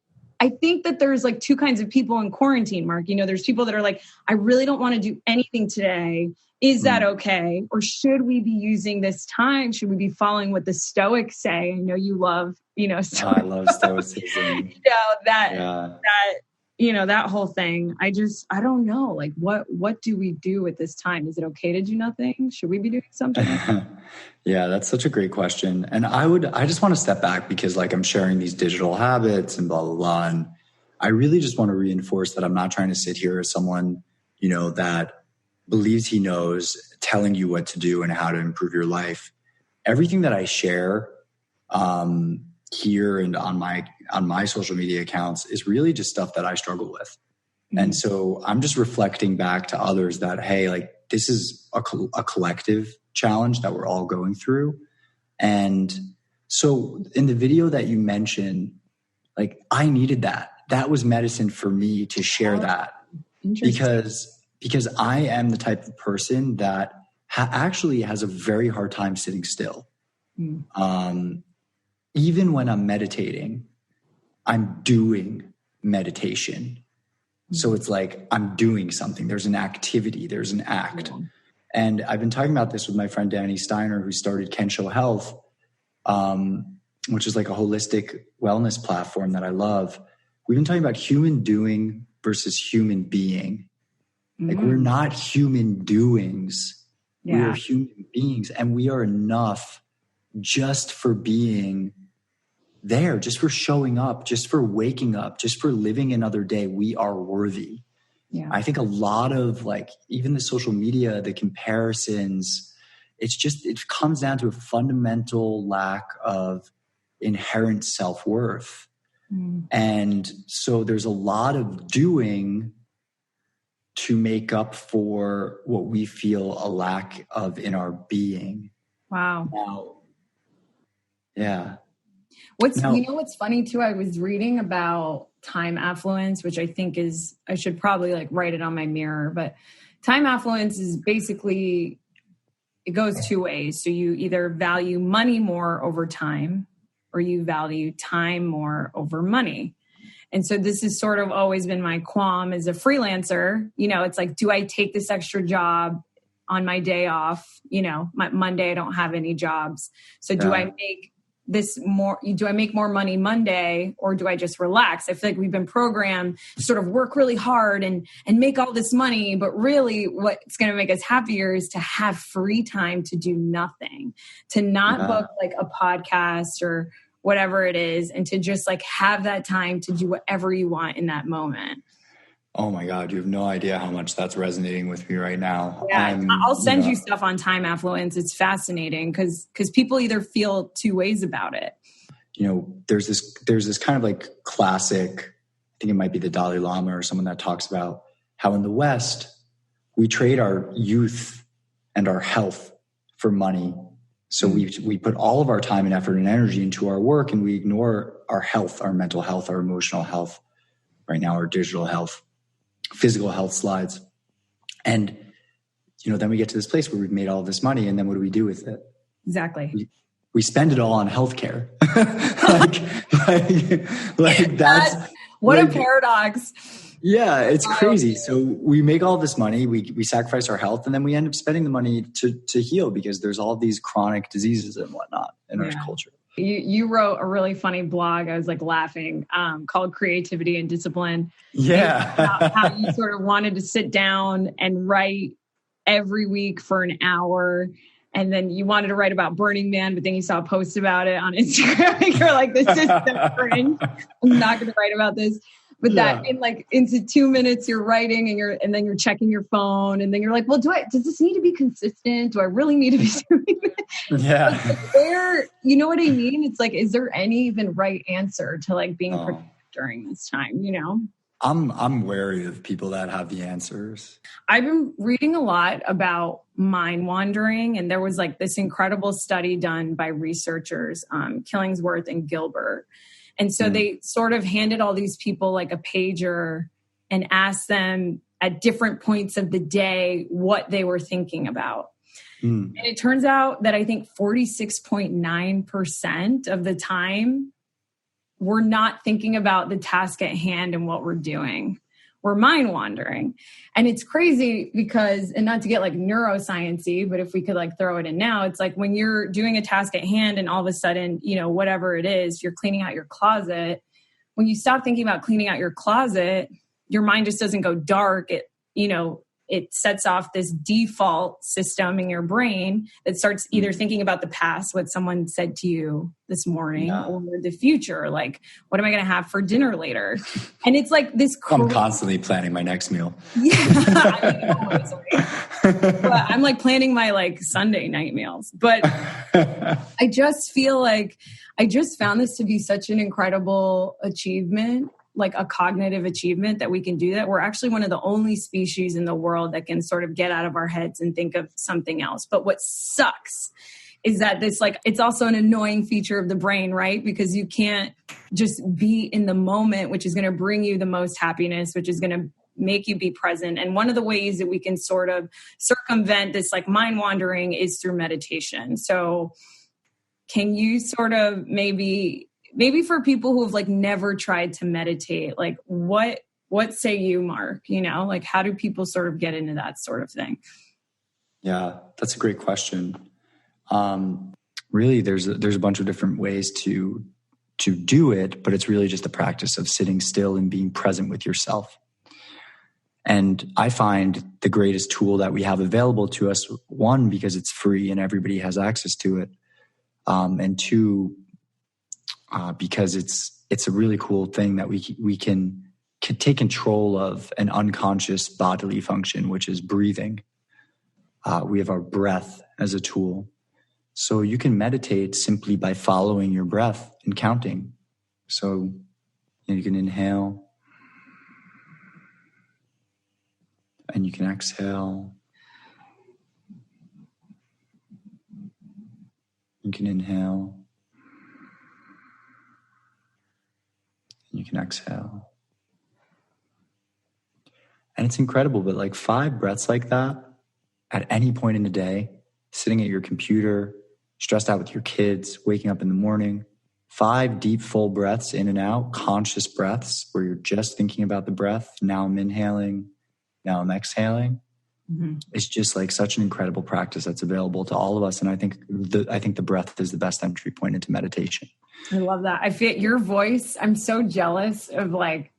Speaker 1: think that there's like 2 kinds of people in quarantine, Mark. There's people that are like, I really don't want to do anything today. Is that okay? Or should we be using this time? Should we be following what the Stoics say? I know you love,
Speaker 2: I love Stoicism.
Speaker 1: that that whole thing. I don't know. Like, what do we do at this time? Is it okay to do nothing? Should we be doing something?
Speaker 2: Yeah, that's such a great question. And I just want to step back because like I'm sharing these digital habits and blah, blah, blah. And I really just want to reinforce that I'm not trying to sit here as someone, that believes he knows, telling you what to do and how to improve your life. Everything that I share here and on my social media accounts is really just stuff that I struggle with. Mm-hmm. And so I'm just reflecting back to others that, hey, like this is a collective challenge that we're all going through. And so in the video that you mentioned, like I needed that. That was medicine for me to share that because I am the type of person that actually has a very hard time sitting still. Mm. Even when I'm meditating, I'm doing meditation. Mm. So it's like I'm doing something. There's an activity. There's an act. Yeah. And I've been talking about this with my friend Danny Steiner, who started Kensho Health, which is like a holistic wellness platform that I love. We've been talking about human doing versus human being. Like we're not human doings. Yeah. We are human beings, and we are enough just for being there, just for showing up, just for waking up, just for living another day. We are worthy. Yeah. I think a lot of like even the social media, the comparisons, it comes down to a fundamental lack of inherent self-worth. Mm. And so there's a lot of doing to make up for what we feel a lack of in our being.
Speaker 1: Wow.
Speaker 2: Now, yeah.
Speaker 1: What's funny too? I was reading about time affluence, which I think I should probably like write it on my mirror, but time affluence is basically, it goes two ways. So you either value money more over time or you value time more over money. And so this has sort of always been my qualm as a freelancer. It's like, do I take this extra job on my day off? My Monday, I don't have any jobs. So do I make do I make more money Monday or do I just relax? I feel like we've been programmed to sort of work really hard and make all this money. But really what's going to make us happier is to have free time to do nothing, to not book like a podcast or whatever it is, and to just like have that time to do whatever you want in that moment.
Speaker 2: Oh my God, you have no idea how much that's resonating with me right now.
Speaker 1: Yeah, I'll send you stuff on time affluence. It's fascinating because people either feel two ways about it.
Speaker 2: There's this kind of like classic, I think it might be the Dalai Lama or someone that talks about how in the West, we trade our youth and our health for money. So we put all of our time and effort and energy into our work and we ignore our health, our mental health, our emotional health, right now our digital health, physical health slides. And, then we get to this place where we've made all this money and then what do we do with it?
Speaker 1: Exactly.
Speaker 2: We spend it all on healthcare. That's
Speaker 1: what a paradox.
Speaker 2: Yeah, it's crazy. So we make all this money, we sacrifice our health, and then we end up spending the money to heal because there's all these chronic diseases and whatnot in our culture.
Speaker 1: You wrote a really funny blog. I was like laughing, called Creativity and Discipline.
Speaker 2: Yeah.
Speaker 1: How you sort of wanted to sit down and write every week for an hour. And then you wanted to write about Burning Man, but then you saw a post about it on Instagram. And you're like, this is so cringe. I'm not going to write about this. But that into 2 minutes you're writing and then you're checking your phone and then you're like, well, does this need to be consistent? Do I really need to be doing this?
Speaker 2: Yeah.
Speaker 1: Like you know what I mean? It's like, is there any even right answer to like being productive during this time?
Speaker 2: I'm wary of people that have the answers.
Speaker 1: I've been reading a lot about mind wandering, and there was like this incredible study done by researchers, Killingsworth and Gilbert. And so they sort of handed all these people like a pager and asked them at different points of the day what they were thinking about. And it turns out that I think 46.9% of the time we're not thinking about the task at hand and what we're doing. We're mind wandering. And it's crazy because, and not to get like neuroscience-y, but if we could like throw it in now, it's like when you're doing a task at hand and all of a sudden, whatever it is, you're cleaning out your closet. When you stop thinking about cleaning out your closet, your mind just doesn't go dark. It sets off this default system in your brain that starts either thinking about the past, what someone said to you this morning, or the future, like, what am I going to have for dinner later? And it's like this.
Speaker 2: I'm constantly planning my next meal.
Speaker 1: Yeah, I'm like planning my like Sunday night meals. But I just feel like I just found this to be such an incredible achievement, like a cognitive achievement that we can do that. We're actually one of the only species in the world that can sort of get out of our heads and think of something else. But what sucks is that this, like, it's also an annoying feature of the brain, right? Because you can't just be in the moment, which is going to bring you the most happiness, which is going to make you be present. And one of the ways that we can sort of circumvent this like mind wandering is through meditation. So can you sort of maybe for people who have like never tried to meditate, like what say you, Mark? Like how do people sort of get into that sort of thing?
Speaker 2: Yeah, that's a great question. Really, there's a bunch of different ways to do it, but it's really just the practice of sitting still and being present with yourself. And I find the greatest tool that we have available to us, one, because it's free and everybody has access to it, and two, because it's a really cool thing that we can take control of an unconscious bodily function, which is breathing. We have our breath as a tool. So you can meditate simply by following your breath and counting. So you can inhale and you can exhale. You can inhale. You can exhale. And it's incredible, but like 5 breaths like that at any point in the day, sitting at your computer, stressed out with your kids, waking up in the morning, 5 deep, full breaths in and out, conscious breaths where you're just thinking about the breath. Now I'm inhaling, now I'm exhaling. Mm-hmm. It's just like such an incredible practice that's available to all of us. And I think the breath is the best entry point into meditation.
Speaker 1: I love that. I feel your voice. I'm so jealous of like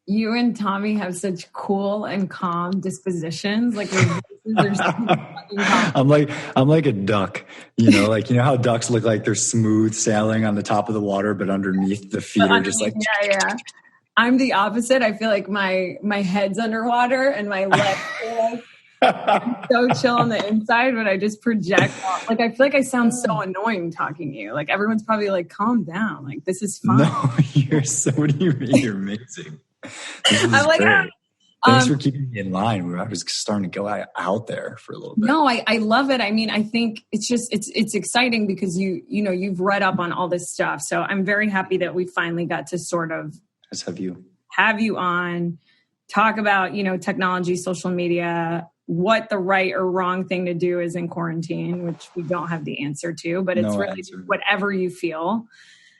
Speaker 1: you and Tommy have such cool and calm dispositions. Like your voices are so fucking calm.
Speaker 2: I'm like a duck, like, how ducks look like they're smooth sailing on the top of the water, but underneath the feet are just like,
Speaker 1: yeah. I'm the opposite. I feel like my head's underwater and my legs are like, I'm so chill on the inside, but I just project out. Like I feel like I sound so annoying talking to you. Like everyone's probably like, calm down. Like this is fine.
Speaker 2: No, what do you mean? You're amazing. I'm like, thanks for keeping me in line. I was starting to go out there for a little bit.
Speaker 1: No, I love it. I mean, I think it's just, it's exciting because you've read up on all this stuff. So I'm very happy that we finally got to sort of have you on, talk about, technology, social media, what the right or wrong thing to do is in quarantine, which we don't have the answer to, but it's really whatever you feel.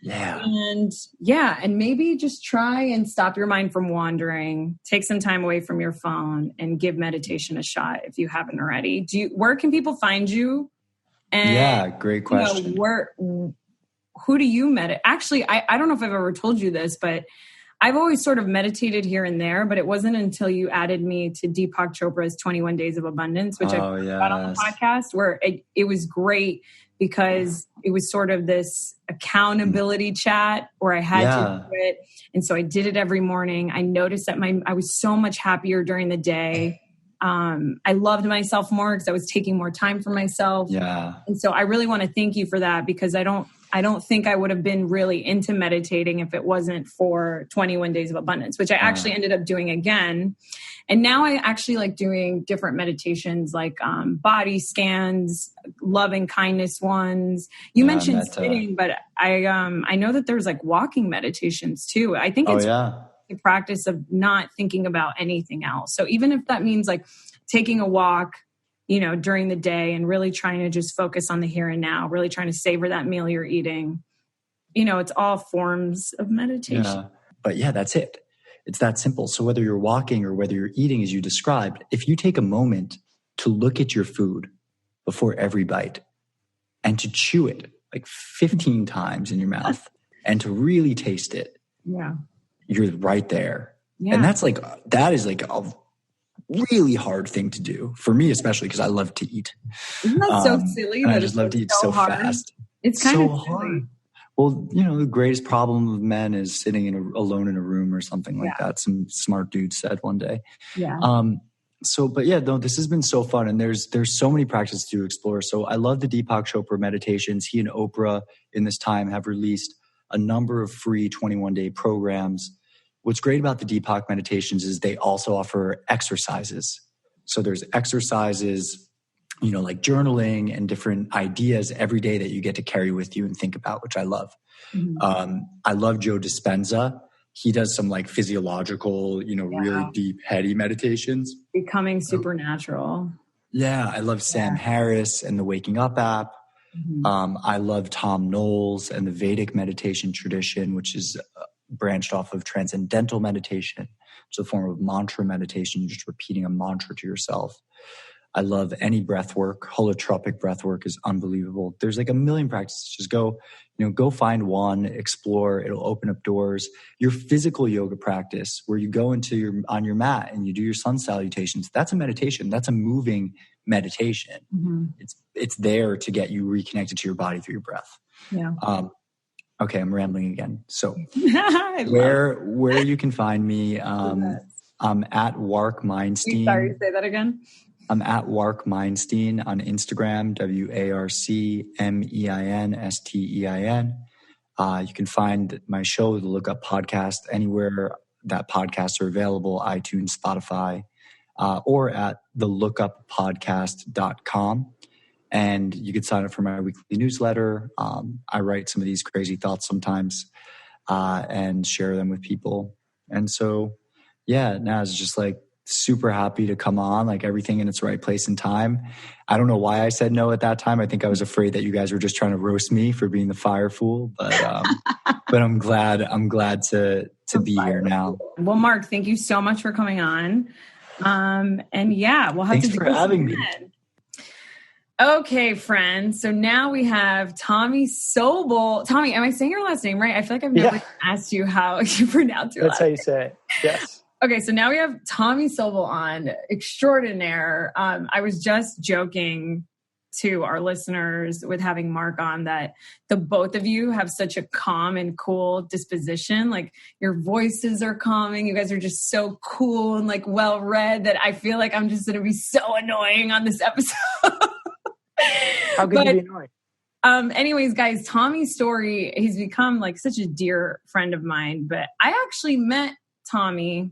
Speaker 2: Yeah.
Speaker 1: And maybe just try and stop your mind from wandering, take some time away from your phone and give meditation a shot if you haven't already. Where can people find you? And,
Speaker 2: great question.
Speaker 1: Who do you meditate? Actually, I don't know if I've ever told you this, but I've always sort of meditated here and there, but it wasn't until you added me to Deepak Chopra's 21 Days of Abundance, which I got on the podcast, where it was great because it was sort of this accountability chat where I had to do it. And so I did it every morning. I noticed that I was so much happier during the day. I loved myself more because I was taking more time for myself.
Speaker 2: Yeah.
Speaker 1: And so I really want to thank you for that because I don't think I would have been really into meditating if it wasn't for 21 Days of Abundance, which I actually ended up doing again. And now I actually like doing different meditations like body scans, loving kindness ones. You mentioned sitting, but I know that there's like walking meditations too. I think it's the practice of not thinking about anything else. So even if that means like taking a walk, during the day and really trying to just focus on the here and now, really trying to savor that meal you're eating, it's all forms of meditation.
Speaker 2: Yeah. But that's it. It's that simple. So whether you're walking or whether you're eating, as you described, if you take a moment to look at your food before every bite and to chew it like 15 times in your mouth and to really taste it, you're right there.
Speaker 1: Yeah.
Speaker 2: And that is like a really hard thing to do for me, especially because I love to eat.
Speaker 1: Isn't that so silly?
Speaker 2: And
Speaker 1: that
Speaker 2: I just love to eat so fast.
Speaker 1: It's kind of silly.
Speaker 2: Hard. Well, the greatest problem of men is sitting alone in a room or something like that. Some smart dude said one day.
Speaker 1: Yeah.
Speaker 2: This has been so fun, and there's so many practices to explore. So I love the Deepak Chopra meditations. He and Oprah in this time have released a number of free 21-day programs. What's great about the Deepak meditations is they also offer exercises. So there's exercises, like journaling and different ideas every day that you get to carry with you and think about, which I love. Mm-hmm. I love Joe Dispenza. He does some like physiological, really deep, heady meditations.
Speaker 1: Becoming supernatural.
Speaker 2: Yeah. I love Sam Harris and the Waking Up app. Mm-hmm. I love Tom Knowles and the Vedic meditation tradition, which is branched off of transcendental meditation. It's a form of mantra meditation, just repeating a mantra to yourself. I love any breath work. Holotropic breath work is unbelievable. There's like a million practices. Just go find one, explore. It'll open up doors. Your physical yoga practice, where you go on your mat and you do your sun salutations, that's a meditation. That's a moving meditation. Mm-hmm. It's there to get you reconnected to your body through your breath.
Speaker 1: Yeah.
Speaker 2: Okay, I'm rambling again. So where you can find me, I'm at Wark Meinstein.
Speaker 1: Sorry, say that again.
Speaker 2: I'm at Wark Meinstein on Instagram, WARCMEINSTEIN. You can find my show, the Look Up Podcast, anywhere that podcasts are available, iTunes, Spotify, or at thelookuppodcast.com. And you can sign up for my weekly newsletter. I write some of these crazy thoughts sometimes and share them with people. And so, now it's just like super happy to come on, like everything in its right place and time. I don't know why I said no at that time. I think I was afraid that you guys were just trying to roast me for being the fire fool, but I'm glad to be here now.
Speaker 1: Well, Mark, thank you so much for coming on. We'll have
Speaker 2: Thanks for having me.
Speaker 1: Okay, friends. So now we have Tommy Sobel. Tommy, am I saying your last name right? I feel like I've never asked you how you pronounce your last name.
Speaker 3: That's how you say it. Yes.
Speaker 1: Okay, so now we have Tommy Sobel on, extraordinaire. I was just joking to our listeners with having Mark on that the both of you have such a calm and cool disposition. Like your voices are calming. You guys are just so cool and like well-read that I feel like I'm just going to be so annoying on this episode.
Speaker 3: How could you be annoying?
Speaker 1: Anyways, guys, Tommy's story, he's become like such a dear friend of mine, but I actually met Tommy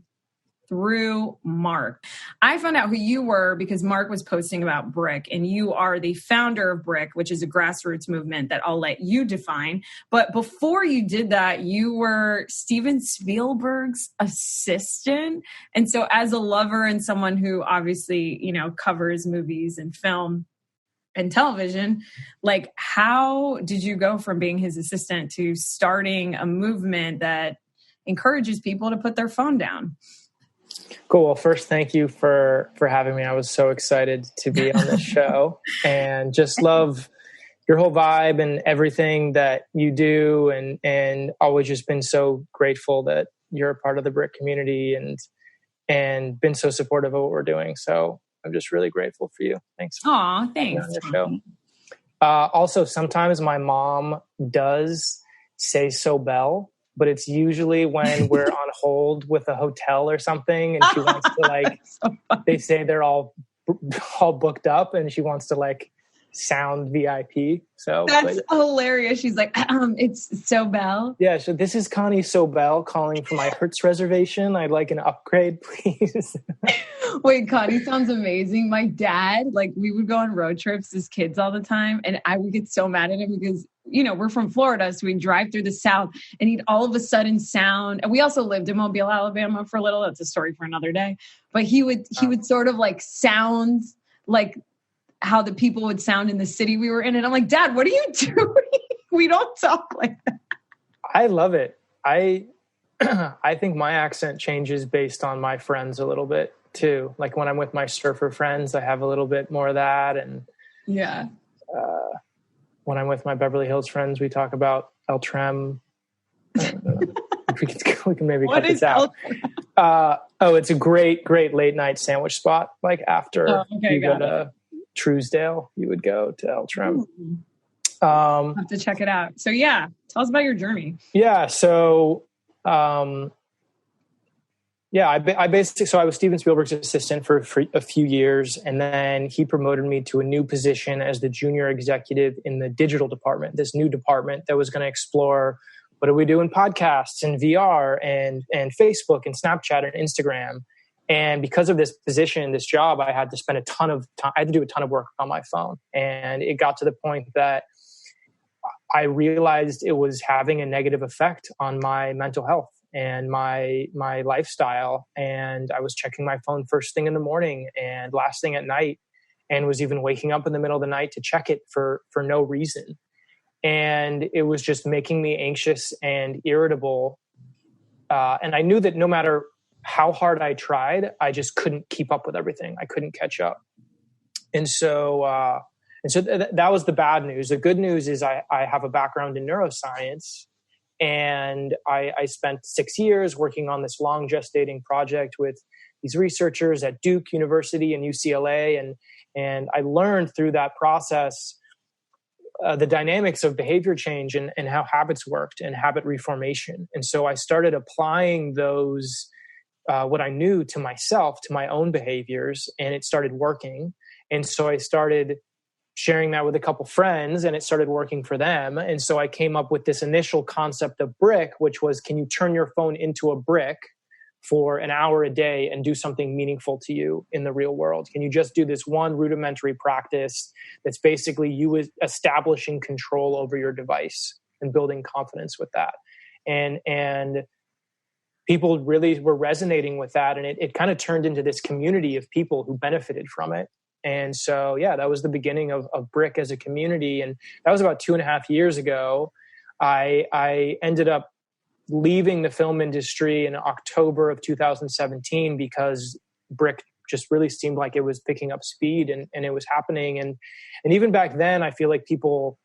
Speaker 1: through Mark. I found out who you were because Mark was posting about Brick, and you are the founder of Brick, which is a grassroots movement that I'll let you define. But before you did that, you were Steven Spielberg's assistant. And so as a lover and someone who obviously, covers movies and film and television, like how did you go from being his assistant to starting a movement that encourages people to put their phone down?
Speaker 3: Cool. Well, first, thank you for having me. I was so excited to be on this show and just love your whole vibe and everything that you do, and always just been so grateful that you're a part of the Brick community and been so supportive of what we're doing. So I'm just really grateful for you. Thanks.
Speaker 1: Aw, thanks.
Speaker 3: On the show. Also, sometimes my mom does say Sobel, but it's usually when we're on hold with a hotel or something, and she wants to they say they're all booked up, and she wants to sound VIP. So
Speaker 1: that's hilarious. She's like, it's Sobel.
Speaker 3: Yeah. So this is Connie Sobel calling for my Hertz reservation. I'd like an upgrade, please.
Speaker 1: Wait, Connie sounds amazing. My dad, we would go on road trips as kids all the time, and I would get so mad at him because we're from Florida, so we'd drive through the South, and he'd all of a sudden sound, and we also lived in Mobile, Alabama for a little. That's a story for another day. But he would sort of sound like how the people would sound in the city we were in. And I'm like, Dad, what are you doing? We don't talk like that.
Speaker 3: I love it. I think my accent changes based on my friends a little bit too. Like when I'm with my surfer friends, I have a little bit more of that. And when I'm with my Beverly Hills friends, we talk about El Trem. we can maybe cut this out. It's a great late night sandwich spot. Like after you go to Truesdale, you would go to El Trim.
Speaker 1: I'll have to check it out. So yeah, tell us about your journey.
Speaker 3: Yeah. So, I was Steven Spielberg's assistant for a few years, and then he promoted me to a new position as the junior executive in the digital department, this new department that was going to explore what do we do in podcasts and VR and Facebook and Snapchat and Instagram. And because of this position, this job, I had to spend a ton of time. I had to do a ton of work on my phone. And it got to the point that I realized it was having a negative effect on my mental health and my lifestyle. And I was checking my phone first thing in the morning and last thing at night, and was even waking up in the middle of the night to check it for no reason. And it was just making me anxious and irritable. And I knew that no matter how hard I tried, I just couldn't keep up with everything. I couldn't catch up. And so that was the bad news. The good news is I have a background in neuroscience, and I spent 6 years working on this long gestating project with these researchers at Duke University and UCLA. And I learned through that process the dynamics of behavior change and how habits worked and habit reformation. And so I started applying those, what I knew to myself, to my own behaviors, and it started working. And so I started sharing that with a couple friends, and it started working for them. And so I came up with this initial concept of brick, which was, can you turn your phone into a brick for an hour a day and do something meaningful to you in the real world? Can you just do this one rudimentary practice that's basically you establishing control over your device and building confidence with that? And people really were resonating with that. And it kind of turned into this community of people who benefited from it. And so, that was the beginning of Brick as a community. And that was about 2.5 years ago. I ended up leaving the film industry in October of 2017 because Brick just really seemed like it was picking up speed and it was happening. And even back then, I feel like people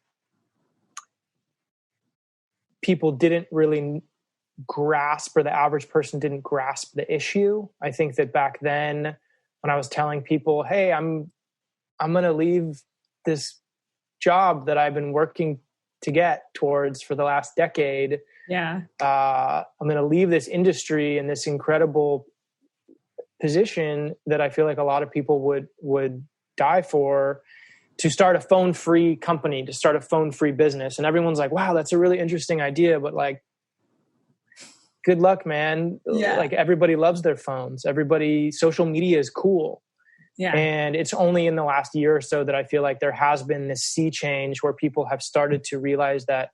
Speaker 3: didn't really grasp, or the average person didn't grasp the issue. I think that back then, when I was telling people, hey, I'm going to leave this job that I've been working to get towards for the last decade.
Speaker 1: Yeah.
Speaker 3: I'm going to leave this industry in this incredible position that I feel like a lot of people would die for, to start a phone-free company, to start a phone-free business. And everyone's like, wow, that's a really interesting idea. But like, good luck, man. Yeah. Like, everybody loves their phones. Social media is cool. Yeah. And it's only in the last year or so that I feel like there has been this sea change where people have started to realize that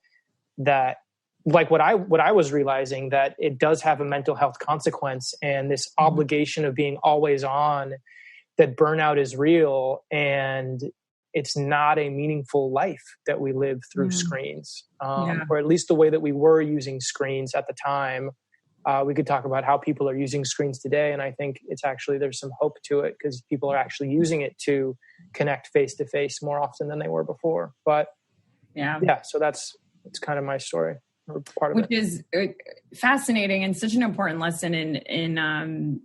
Speaker 3: like what I was realizing, that it does have a mental health consequence, and this obligation of being always on, that burnout is real, and it's not a meaningful life that we live through screens, or at least the way that we were using screens at the time. We could talk about how people are using screens today. And I think there's some hope to it, because people are actually using it to connect face to face more often than they were before. But so it's kind of my story, or part of it.
Speaker 1: Which is fascinating and such an important lesson in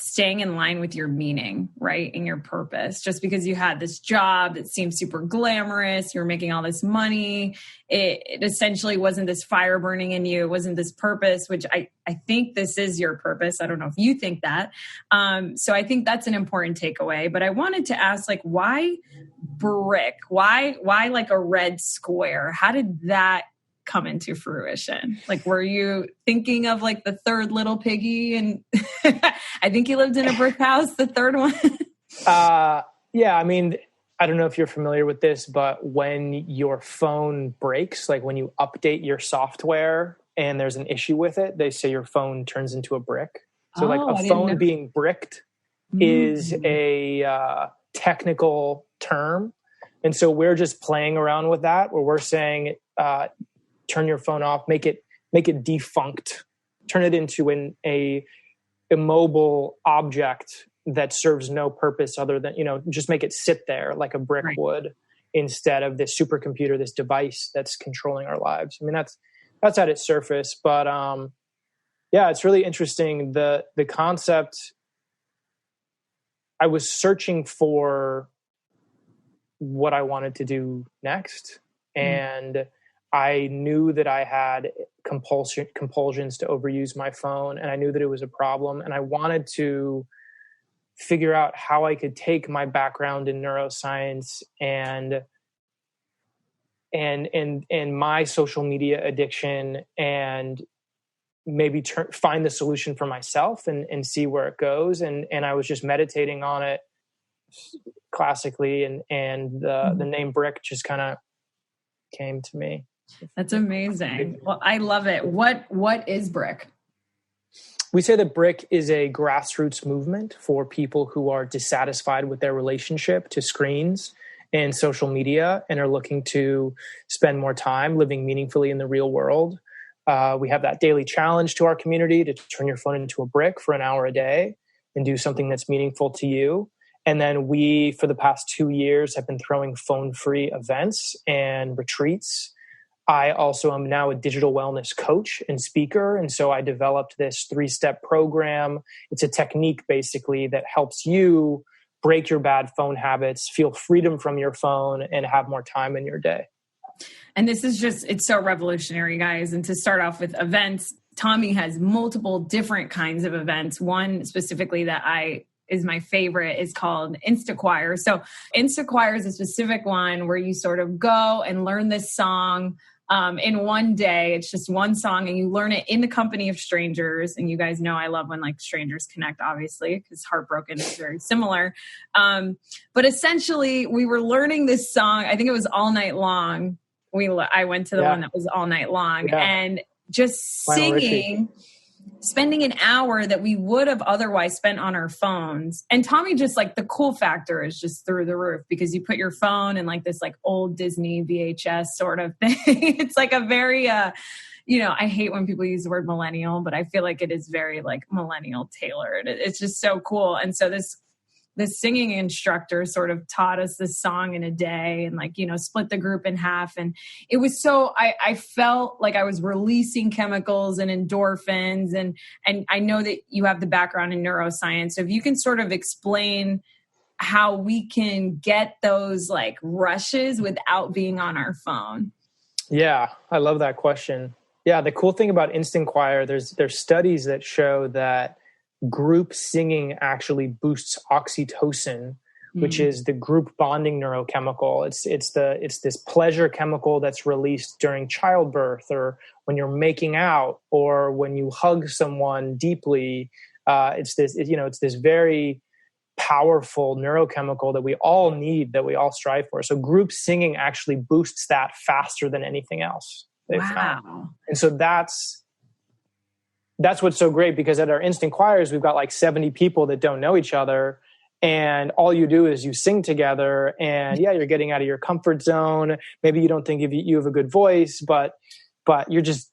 Speaker 1: staying in line with your meaning, right? And your purpose. Just because you had this job that seemed super glamorous, you were making all this money, it essentially wasn't this fire burning in you. It wasn't this purpose, which I think this is your purpose. I don't know if you think that. So I think that's an important takeaway. But I wanted to ask, like, why brick? Why like a red square? How did that come into fruition? Like, were you thinking of like the third little piggy? And I think you lived in a brick house, the third one.
Speaker 3: I mean, I don't know if you're familiar with this, but when your phone breaks, like when you update your software and there's an issue with it, they say your phone turns into a brick. So like a phone being bricked is a technical term. And so we're just playing around with that, where we're saying, turn your phone off, make it defunct, turn it into a immobile object that serves no purpose other than, just make it sit there like a brick would, instead of this supercomputer, this device that's controlling our lives. I mean, that's at its surface, but Yeah, it's really interesting. The concept, I was searching for what I wanted to do next. And I knew that I had compulsions to overuse my phone, and I knew that it was a problem. And I wanted to figure out how I could take my background in neuroscience and my social media addiction and maybe find the solution for myself and see where it goes. And I was just meditating on it classically, and the name Brick just kind of came to me.
Speaker 1: That's amazing. Well, I love it. What is Brick?
Speaker 3: We say that Brick is a grassroots movement for people who are dissatisfied with their relationship to screens and social media and are looking to spend more time living meaningfully in the real world. We have that daily challenge to our community to turn your phone into a brick for an hour a day and do something that's meaningful to you. And then we, for the past 2 years, have been throwing phone-free events and retreats. I also am now a digital wellness coach and speaker. And so I developed this 3-step program. It's a technique basically that helps you break your bad phone habits, feel freedom from your phone, and have more time in your day.
Speaker 1: And this is just, it's so revolutionary, guys. And to start off with events, Tommy has multiple different kinds of events. One specifically that is my favorite is called Choir. So Choir is a specific one where you sort of go and learn this song in one day. It's just one song and you learn it in the company of strangers. And you guys know I love when like strangers connect, obviously, because Heartbroken is very similar. But essentially we were learning this song. I think it was all night long. I went to the one that was all night long and just singing, spending an hour that we would have otherwise spent on our phones. And Tommy, just like the cool factor is just through the roof because you put your phone in like this like old Disney VHS sort of thing. It's like a very, I hate when people use the word millennial, but I feel like it is very like millennial tailored. It's just so cool. And so this singing instructor sort of taught us this song in a day and like, split the group in half. And it was so, I felt like I was releasing chemicals and endorphins. And I know that you have the background in neuroscience. So if you can sort of explain how we can get those like rushes without being on our phone.
Speaker 3: Yeah, I love that question. Yeah, the cool thing about Instant Choir, there's studies that show that group singing actually boosts oxytocin, which is the group bonding neurochemical. It's this pleasure chemical that's released during childbirth or when you're making out or when you hug someone deeply. It's this very powerful neurochemical that we all need, that we all strive for. So group singing actually boosts that faster than anything else.
Speaker 1: Wow.
Speaker 3: And so that's what's so great, because at our Instant Choirs, we've got like 70 people that don't know each other. And all you do is you sing together and you're getting out of your comfort zone. Maybe you don't think you have a good voice, but you're just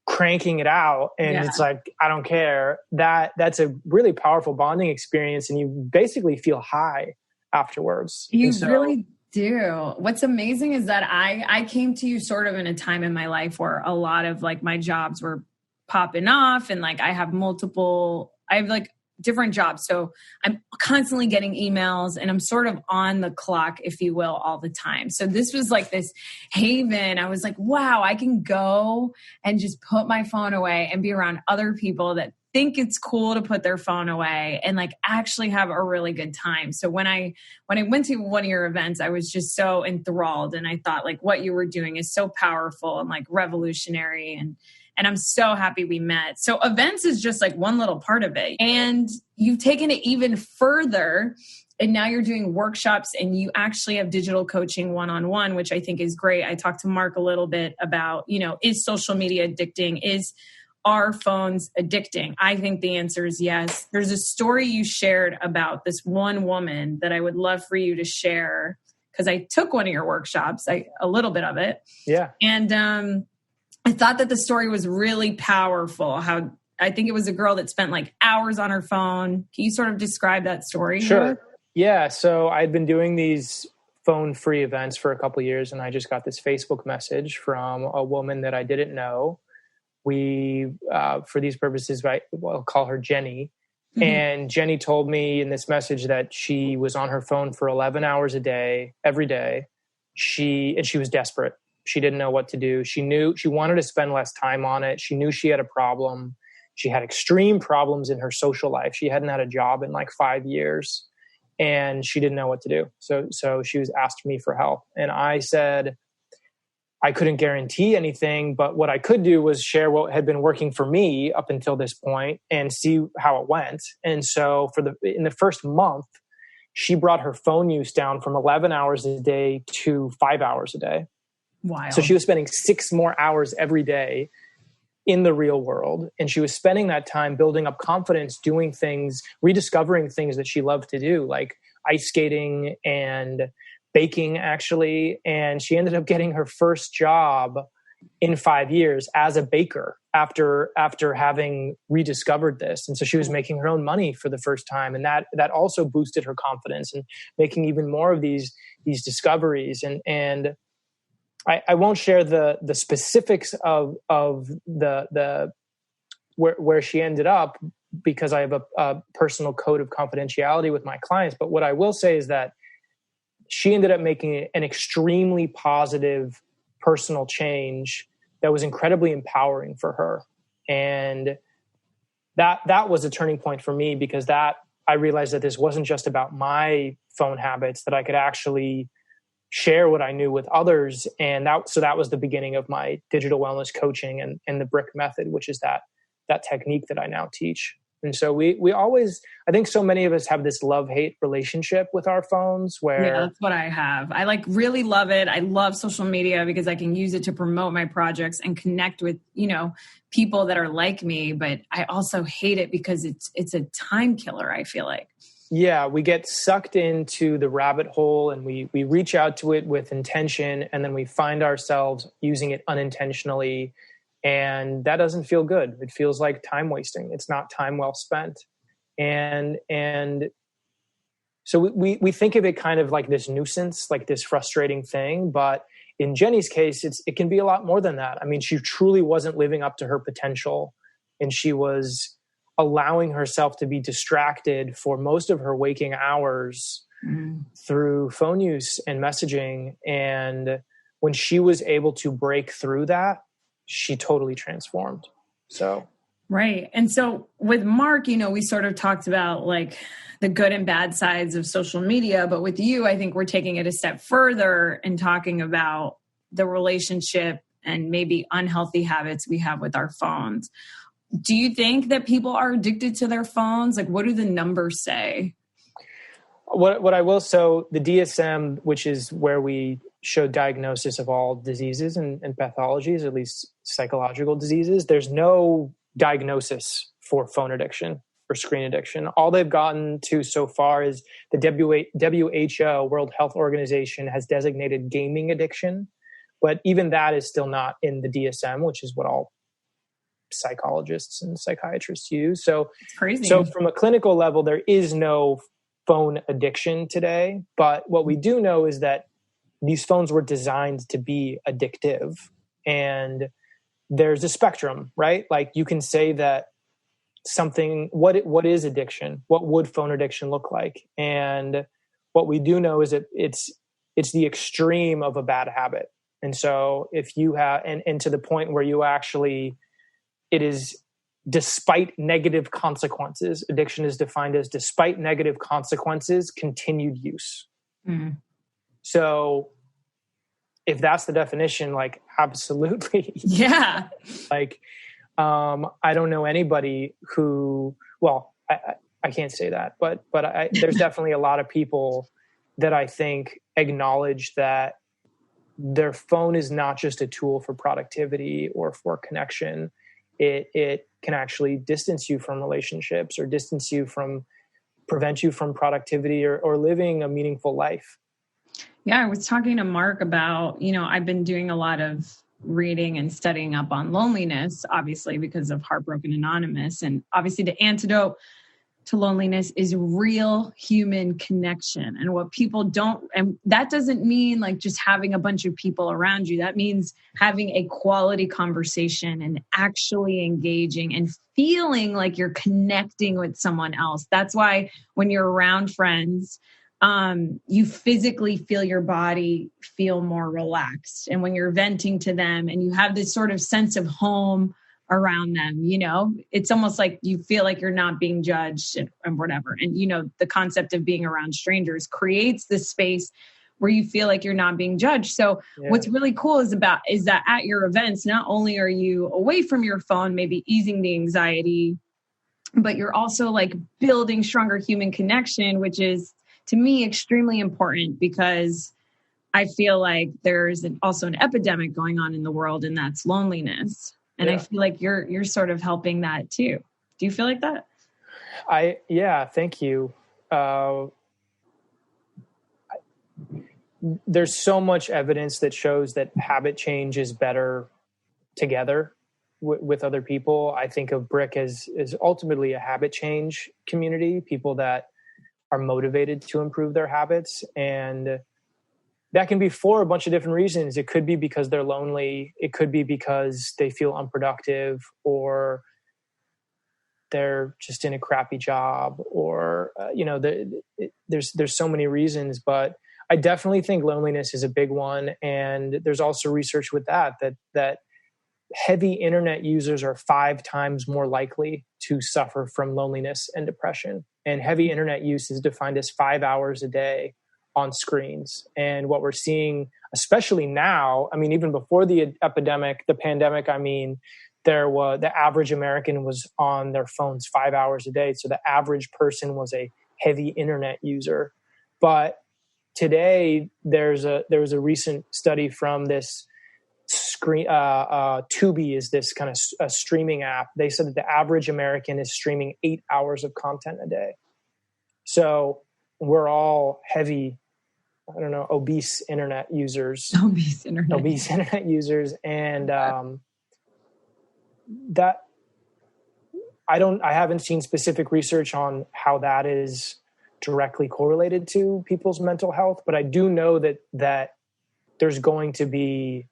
Speaker 3: cranking it out. And it's like, I don't care. That's a really powerful bonding experience. And you basically feel high afterwards.
Speaker 1: You really do. What's amazing is that I came to you sort of in a time in my life where a lot of like my jobs were popping off and like I have like different jobs. So I'm constantly getting emails and I'm sort of on the clock, if you will, all the time. So this was like this haven. I was like, wow, I can go and just put my phone away and be around other people that think it's cool to put their phone away and like actually have a really good time. So when I went to one of your events, I was just so enthralled and I thought like what you were doing is so powerful and like revolutionary and I'm so happy we met. So events is just like one little part of it. And you've taken it even further. And now you're doing workshops and you actually have digital coaching one-on-one, which I think is great. I talked to Mark a little bit about, is social media addicting? Is our phones addicting? I think the answer is yes. There's a story you shared about this one woman that I would love for you to share because I took one of your workshops, a little bit of it.
Speaker 3: Yeah.
Speaker 1: And, I thought that the story was really powerful. How I think it was a girl that spent like hours on her phone. Can you sort of describe that story?
Speaker 3: Sure. Yeah. So I'd been doing these phone-free events for a couple of years, and I just got this Facebook message from a woman that I didn't know we, for these purposes, I'll call her Jenny. Mm-hmm. And Jenny told me in this message that she was on her phone for 11 hours a day, every day. She was desperate. She didn't know what to do. She wanted to spend less time on it. She knew she had a problem. She had extreme problems in her social life. She hadn't had a job in like 5 years, and she didn't know what to do. So she was asking me for help. And I said, I couldn't guarantee anything, but what I could do was share what had been working for me up until this point and see how it went. And so in the first month, she brought her phone use down from 11 hours a day to 5 hours a day.
Speaker 1: Wow.
Speaker 3: So she was spending 6 more hours every day in the real world. And she was spending that time building up confidence, doing things, rediscovering things that she loved to do, like ice skating and baking, actually. And she ended up getting her first job in 5 years as a baker after having rediscovered this. And so she was making her own money for the first time. And that also boosted her confidence and making even more of these discoveries. And I won't share the specifics of the where she ended up, because I have a personal code of confidentiality with my clients. But what I will say is that she ended up making an extremely positive personal change that was incredibly empowering for her. And that was a turning point for me, because I realized that this wasn't just about my phone habits, that I could actually share what I knew with others. And that was the beginning of my digital wellness coaching and the BRIC method, which is that technique that I now teach. And so we always, I think so many of us have this love-hate relationship with our phones where...
Speaker 1: Yeah, that's what I have. I really love it. I love social media because I can use it to promote my projects and connect with, people that are like me. But I also hate it because it's a time killer, I feel like.
Speaker 3: Yeah, we get sucked into the rabbit hole and we reach out to it with intention, and then we find ourselves using it unintentionally. And that doesn't feel good. It feels like time wasting. It's not time well spent. And so we think of it kind of like this nuisance, like this frustrating thing. But in Jenny's case, it can be a lot more than that. I mean, she truly wasn't living up to her potential, and she was allowing herself to be distracted for most of her waking hours through phone use and messaging. And when she was able to break through that, she totally transformed. So.
Speaker 1: Right. And so with Mark, we sort of talked about like the good and bad sides of social media, but with you, I think we're taking it a step further and talking about the relationship and maybe unhealthy habits we have with our phones. Do you think that people are addicted to their phones? Like, what do the numbers say?
Speaker 3: What I will, so the DSM, which is where we show diagnosis of all diseases and pathologies, at least psychological diseases, there's no diagnosis for phone addiction or screen addiction. All they've gotten to so far is the WHO, World Health Organization, has designated gaming addiction. But even that is still not in the DSM, which is what all psychologists and psychiatrists use. So
Speaker 1: it's crazy.
Speaker 3: So from a clinical level, there is no phone addiction today. But what we do know is that these phones were designed to be addictive, and there's a spectrum, right? Like you can say that something, what is addiction? What would phone addiction look like? And what we do know is that it's the extreme of a bad habit. And so if you have, and to the point where you actually, it is despite negative consequences. Addiction is defined as despite negative consequences, continued use. Mm-hmm. So if that's the definition, like absolutely.
Speaker 1: Yeah.
Speaker 3: Like, I don't know anybody who, well, I can't say that, but there's definitely a lot of people that I think acknowledge that their phone is not just a tool for productivity or for connection. It can actually distance you from relationships or prevent you from productivity or living a meaningful life.
Speaker 1: Yeah, I was talking to Mark about, I've been doing a lot of reading and studying up on loneliness, obviously because of Heartbroken Anonymous, and obviously the Antidote to loneliness is real human connection. And what people don't, and that doesn't mean like just having a bunch of people around you. That means having a quality conversation and actually engaging and feeling like you're connecting with someone else. That's why when you're around friends, you physically feel your body feel more relaxed. And when you're venting to them and you have this sort of sense of home around them, you know, it's almost like you feel like you're not being judged and whatever. And, you know, the concept of being around strangers creates this space where you feel like you're not being judged. So what's really cool is that at your events, not only are you away from your phone, maybe easing the anxiety, but you're also like building stronger human connection, which is to me extremely important because I feel like there's also an epidemic going on in the world, and that's loneliness. And I feel like you're sort of helping that too. Do you feel like that?
Speaker 3: Thank you. There's so much evidence that shows that habit change is better together with other people. I think of Brick as ultimately a habit change community, people that are motivated to improve their habits. And that can be for a bunch of different reasons. It could be because they're lonely. It could be because they feel unproductive, or they're just in a crappy job, or, there's so many reasons, but I definitely think loneliness is a big one. And there's also research with that heavy internet users are 5 times more likely to suffer from loneliness and depression. And heavy internet use is defined as 5 hours a day on screens. And what we're seeing, especially now, I mean, even before the pandemic, I mean, the average American was on their phones 5 hours a day. So the average person was a heavy internet user. But today there was a recent study from this Tubi is this kind of a streaming app. They said that the average American is streaming 8 hours of content a day. So we're all heavy, obese internet users. Obese internet users. And that I haven't seen specific research on how that is directly correlated to people's mental health, but I do know that there's going to be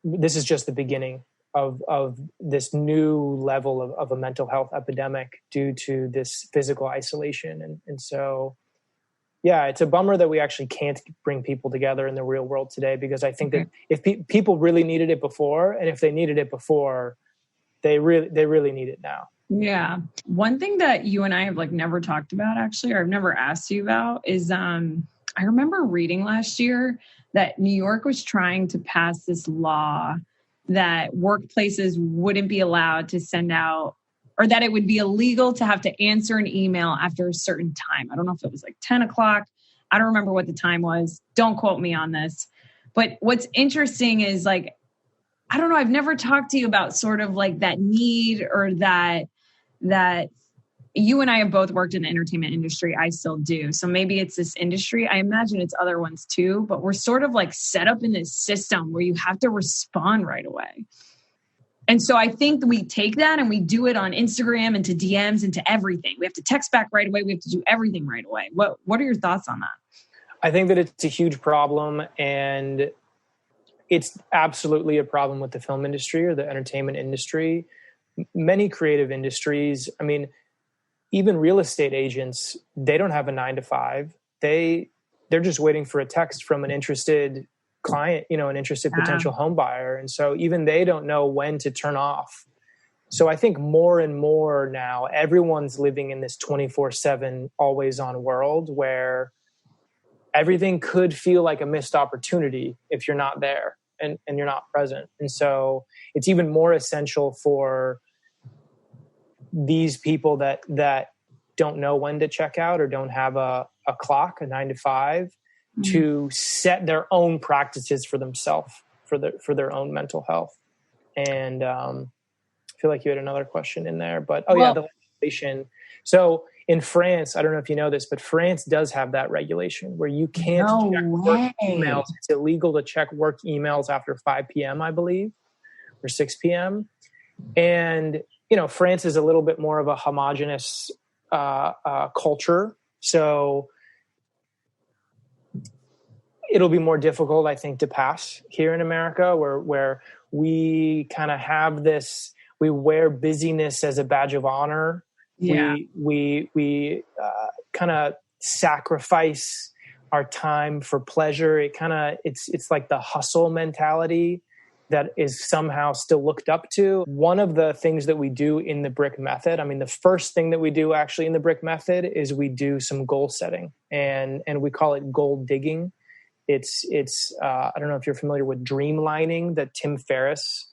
Speaker 3: this is just the beginning of this new level of a mental health epidemic due to this physical isolation. And so, it's a bummer that we actually can't bring people together in the real world today, because I think that if people really needed it before, and if they needed it before, they really need it now.
Speaker 1: Yeah. One thing that you and I have like never talked about actually, or I've never asked you about is, I remember reading last year that New York was trying to pass this law that workplaces wouldn't be allowed to send out, or that it would be illegal to have to answer an email after a certain time. I don't know if it was like 10 o'clock. I don't remember what the time was. Don't quote me on this. But what's interesting is like, I don't know, I've never talked to you about sort of like that need, or that you and I have both worked in the entertainment industry. I still do. So maybe it's this industry. I imagine it's other ones too, but we're sort of like set up in this system where you have to respond right away. And so I think we take that and we do it on Instagram and to DMs and to everything. We have to text back right away. We have to do everything right away. What are your thoughts on that?
Speaker 3: I think that it's a huge problem, and it's absolutely a problem with the film industry or the entertainment industry. Many creative industries, I mean, even real estate agents, they don't have a 9 to 5. They're just waiting for a text from an interested client, an interested potential home buyer. And so even they don't know when to turn off. So I think more and more now, everyone's living in this 24/7 always on world where everything could feel like a missed opportunity if you're not there and you're not present. And so it's even more essential for these people that don't know when to check out or don't have a clock, a 9 to 5, to set their own practices for themselves, for their own mental health. And I feel like you had another question in there, but the legislation. So in France, I don't know if you know this, but France does have that regulation where you can't check work emails. It's illegal to check work emails after 5 p.m., I believe, or 6 p.m. And France is a little bit more of a homogenous culture. So it'll be more difficult, I think, to pass here in America, where we kind of have this, we wear busyness as a badge of honor.
Speaker 1: Yeah.
Speaker 3: We kind of sacrifice our time for pleasure. It's like the hustle mentality that is somehow still looked up to. One of the things that we do in the BRIC method, I mean, the first thing that we do actually in the BRIC method is we do some goal setting, and we call it goal digging. It's I don't know if you're familiar with dreamlining that Tim Ferriss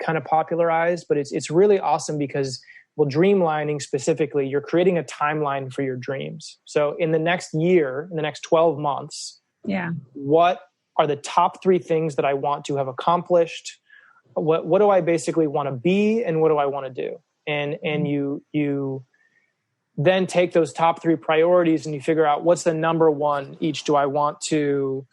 Speaker 3: kind of popularized, but it's really awesome because, well, dreamlining specifically, you're creating a timeline for your dreams. So in the next year, in the next 12 months, what are the top 3 things that I want to have accomplished? What do I basically want to be, and what do I want to do? And you then take those top 3 priorities and you figure out what's the number one each. Do I want to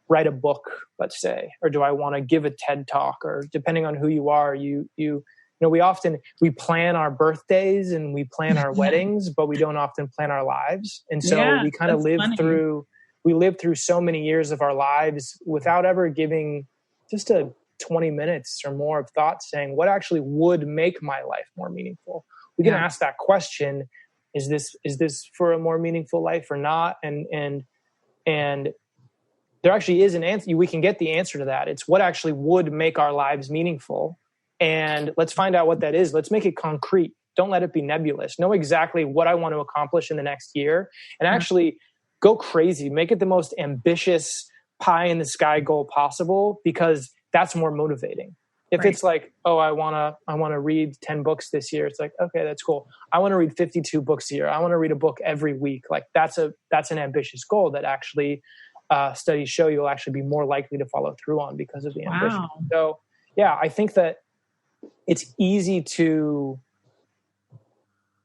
Speaker 3: write a book, let's say, or do I want to give a TED talk? Or depending on who you are, we plan our birthdays and we plan our weddings, but we don't often plan our lives. And so we kind of live through so many years of our lives without ever giving just 20 minutes or more of thought saying, what actually would make my life more meaningful? We can ask that question. Is this for a more meaningful life or not? And there actually is an answer. We can get the answer to that. It's what actually would make our lives meaningful. And let's find out what that is. Let's make it concrete. Don't let it be nebulous. Know exactly what I want to accomplish in the next year, and actually go crazy. Make it the most ambitious pie in the sky goal possible, because that's more motivating. If it's like, oh, I want to read 10 books this year. It's like, okay, that's cool. I want to read 52 books a year. I want to read a book every week. Like that's an ambitious goal that actually studies show you'll actually be more likely to follow through on because of the ambition. So I think that it's easy to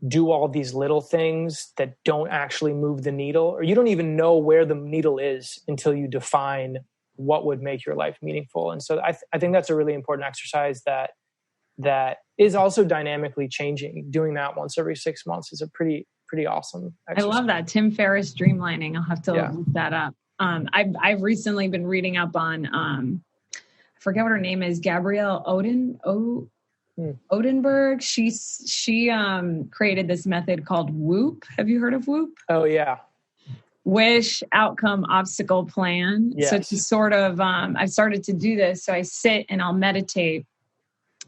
Speaker 3: do all these little things that don't actually move the needle, or you don't even know where the needle is until you define what would make your life meaningful. And so I think that's a really important exercise that is also dynamically changing. Doing that once every 6 months is a pretty awesome exercise.
Speaker 1: I love that. Tim Ferriss dreamlining. I'll have to look that up. I've recently been reading up on, I forget what her name is, Gabrielle Odenberg. She created this method called WOOP. Have you heard of WOOP?
Speaker 3: Oh yeah.
Speaker 1: Wish, outcome, obstacle, plan.
Speaker 3: Yes.
Speaker 1: So to sort of, I've started to do this. So I sit and I'll meditate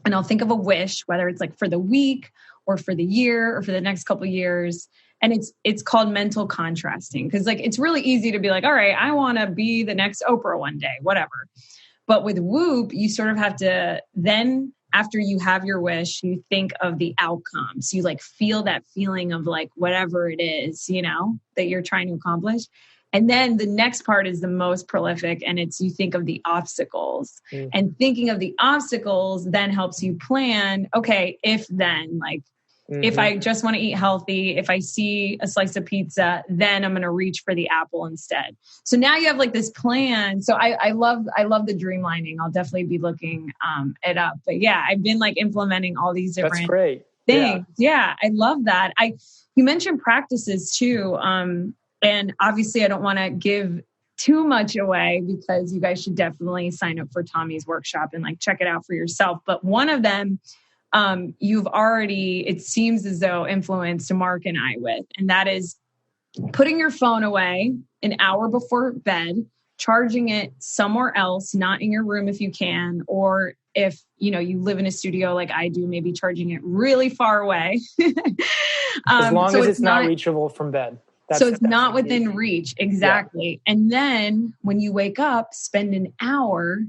Speaker 1: and I'll think of a wish, whether it's like for the week or for the year or for the next couple of years. And it's called mental contrasting, because like, it's really easy to be like, all right, I want to be the next Oprah one day, whatever. But with WOOP, you sort of have to then, after you have your wish, you think of the outcome. So you like feel that feeling of like whatever it is, that you're trying to accomplish. And then the next part is the most prolific, and it's you think of the obstacles. And thinking of the obstacles then helps you plan, okay, if then, like, if I just want to eat healthy, if I see a slice of pizza, then I'm going to reach for the apple instead. So now you have like this plan. So I love the dreamlining. I'll definitely be looking it up. But yeah, I've been like implementing all these different
Speaker 3: That's great.
Speaker 1: things. Yeah, I love that. You mentioned practices too. And obviously I don't want to give too much away, because you guys should definitely sign up for Tommy's workshop and like check it out for yourself. But one of them, you've already, it seems as though, influenced Mark and I with, and that is putting your phone away an hour before bed, charging it somewhere else, not in your room if you can, or if, you live in a studio like I do, maybe charging it really far away.
Speaker 3: As long as it's not reachable from bed.
Speaker 1: So it's not within reach. Exactly. Yeah. And then when you wake up, spend an hour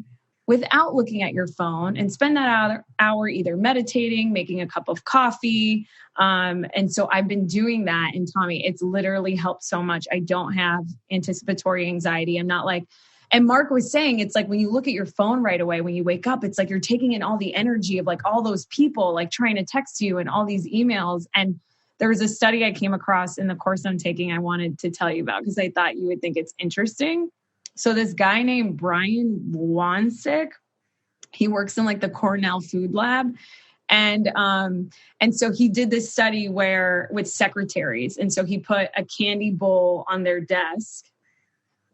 Speaker 1: without looking at your phone, and spend that hour either meditating, making a cup of coffee. And so I've been doing that. And Tommy, it's literally helped so much. I don't have anticipatory anxiety. I'm not like, and Mark was saying, it's like when you look at your phone right away, when you wake up, it's like you're taking in all the energy of like all those people like trying to text you and all these emails. And there was a study I came across in the course I'm taking I wanted to tell you about, because I thought you would think it's interesting. So this guy named Brian Wansik, he works in like the Cornell Food Lab, And so he did this study with secretaries. And so he put a candy bowl on their desk.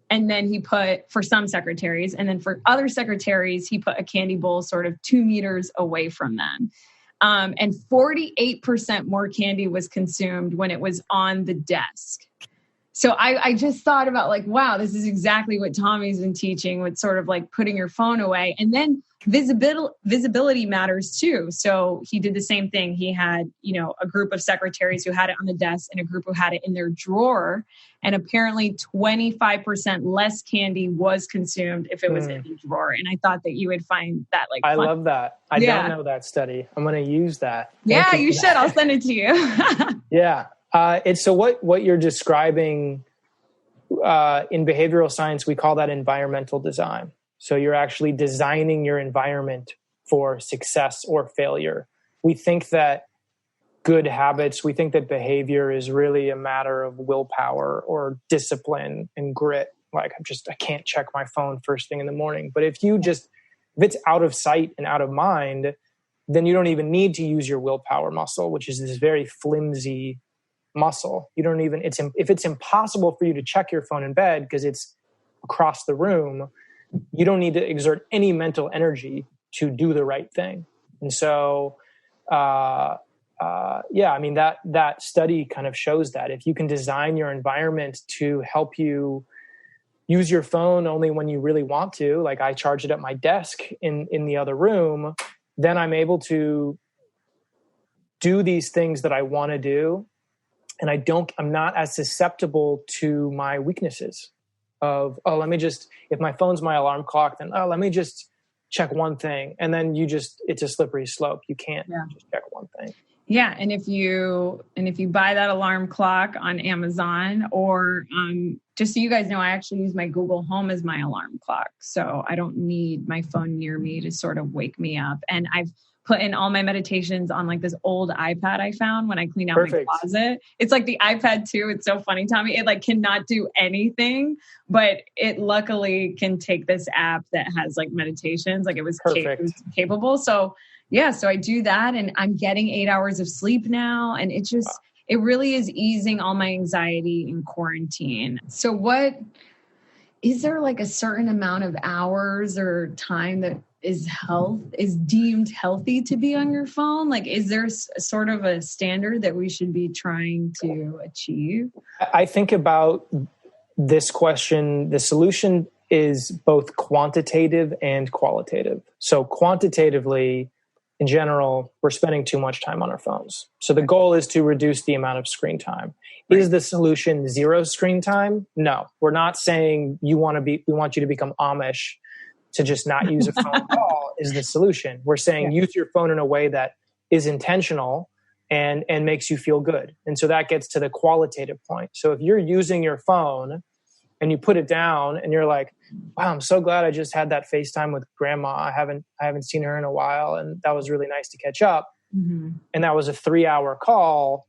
Speaker 1: And then he put, for some secretaries, and then for other secretaries, he put a candy bowl sort of 2 meters away from them. And 48% more candy was consumed when it was on the desk. So I just thought about like, wow, this is exactly what Tommy's been teaching with sort of like putting your phone away. And then visibility matters too. So he did the same thing. He had, a group of secretaries who had it on the desk and a group who had it in their drawer. And apparently 25% less candy was consumed if it was in the drawer. And I thought that you would find that like fun.
Speaker 3: I love that. I don't know that study. I'm going to use that.
Speaker 1: Yeah, you should. I'll send it to you.
Speaker 3: Yeah. It's so what you're describing in behavioral science, we call that environmental design. So you're actually designing your environment for success or failure. We think that good habits, we think that behavior is really a matter of willpower or discipline and grit. Like I can't check my phone first thing in the morning. But if it's out of sight and out of mind, then you don't even need to use your willpower muscle, which is this very flimsy muscle. You don't even, if it's impossible for you to check your phone in bed because it's across the room, you don't need to exert any mental energy to do the right thing. And so, that study kind of shows that if you can design your environment to help you use your phone only when you really want to, like I charge it at my desk in the other room, then I'm able to do these things that I want to do. And I'm not as susceptible to my weaknesses of, if my phone's my alarm clock, then, let me just check one thing. And then it's a slippery slope. You can't just check one thing.
Speaker 1: Yeah. And if you buy that alarm clock on Amazon or, just so you guys know, I actually use my Google Home as my alarm clock. So I don't need my phone near me to sort of wake me up. And I've put in all my meditations on like this old iPad I found when I cleaned out my closet. It's like the iPad 2. It's so funny, Tommy. It like cannot do anything, but it luckily can take this app that has like meditations. Like it was capable. So yeah, so I do that and I'm getting 8 hours of sleep now. And it really is easing all my anxiety in quarantine. So is there like a certain amount of hours or time that is deemed healthy to be on your phone? Like, is there sort of a standard that we should be trying to achieve?
Speaker 3: I think about this question. The solution is both quantitative and qualitative. So quantitatively, in general, we're spending too much time on our phones. So the goal is to reduce the amount of screen time. Right. Is the solution zero screen time? No, we're not saying we want you to become Amish to just not use a phone at all is the solution. We're saying use your phone in a way that is intentional and makes you feel good. And so that gets to the qualitative point. So if you're using your phone and you put it down and you're like, wow, I'm so glad I just had that FaceTime with grandma. I haven't seen her in a while. And that was really nice to catch up. Mm-hmm. And that was a 3-hour call.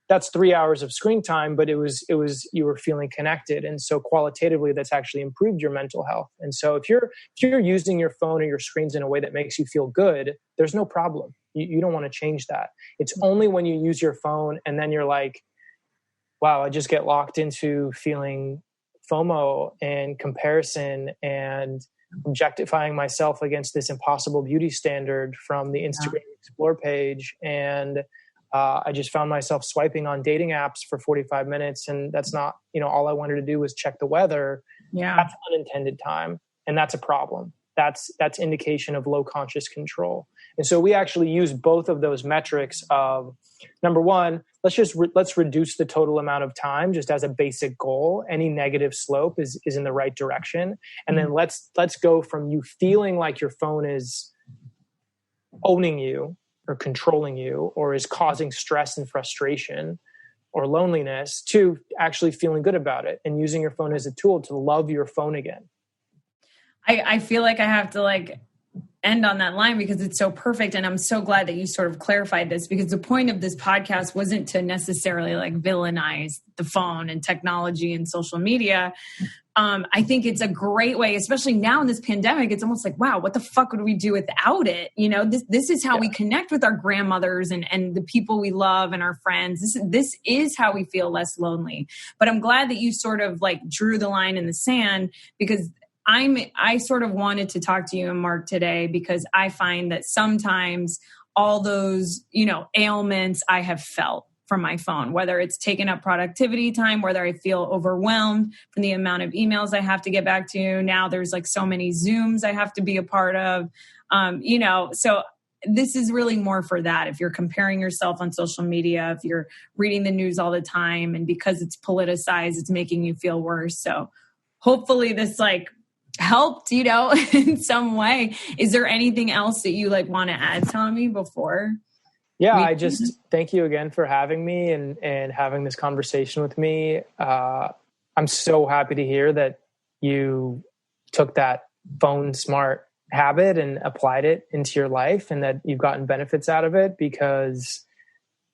Speaker 3: That's 3 hours of screen time, but it was you were feeling connected. And so qualitatively, that's actually improved your mental health. And so if you're using your phone or your screens in a way that makes you feel good, there's no problem. You don't want to change that. It's only when you use your phone and then you're like, wow, I just get locked into feeling FOMO and comparison and objectifying myself against this impossible beauty standard from the Instagram Explore page. And I just found myself swiping on dating apps for 45 minutes. And that's not, all I wanted to do was check the weather. Yeah. That's unintended time. And that's a problem. That's indication of low conscious control. And so we actually use both of those metrics of, number one, let's reduce the total amount of time just as a basic goal. Any negative slope is in the right direction. And then let's go from you feeling like your phone is owning you or controlling you or is causing stress and frustration or loneliness to actually feeling good about it and using your phone as a tool to love your phone again.
Speaker 1: I feel like I have to end on that line because it's so perfect. And I'm so glad that you sort of clarified this, because the point of this podcast wasn't to necessarily like villainize the phone and technology and social media. I think it's a great way, especially now in this pandemic. It's almost like, wow, what the fuck would we do without it? You know, this is how we connect with our grandmothers and the people we love and our friends. This is how we feel less lonely. But I'm glad that you sort of like drew the line in the sand, because I sort of wanted to talk to you and Mark today, because I find that sometimes all those, you know, ailments I have felt from my phone, whether it's taken up productivity time, whether I feel overwhelmed from the amount of emails I have to get back to. Now there's like so many Zooms I have to be a part of, you know, so this is really more for that. If you're comparing yourself on social media, if you're reading the news all the time, and because it's politicized, it's making you feel worse. So hopefully this like helped, you know, in some way. Is there anything else that you like want to add, Tommy, before?
Speaker 3: Yeah, I just thank you again for having me and having this conversation with me. I'm so happy to hear that you took that phone smart habit and applied it into your life, and that you've gotten benefits out of it, because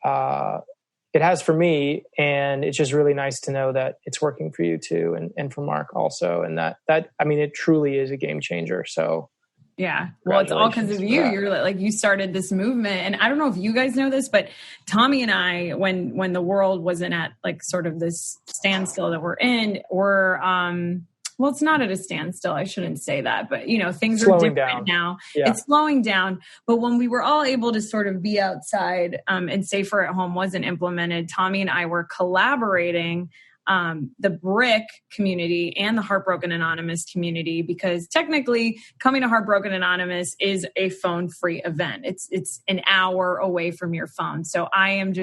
Speaker 3: it has for me. And it's just really nice to know that it's working for you too. And for Mark also. And that, I mean, it truly is a game changer. So
Speaker 1: yeah. Well, it's all because of you. You're like, you started this movement. And I don't know if you guys know this, but Tommy and I, when the world wasn't at like sort of this standstill that we're in, well, it's not at a standstill. I shouldn't say that, but you know, things are different now. Yeah. It's slowing down. But when we were all able to sort of be outside and safer at home wasn't implemented, Tommy and I were collaborating the BRIC community and the Heartbroken Anonymous community, because technically coming to Heartbroken Anonymous is a phone-free event. It's an hour away from your phone. So I'm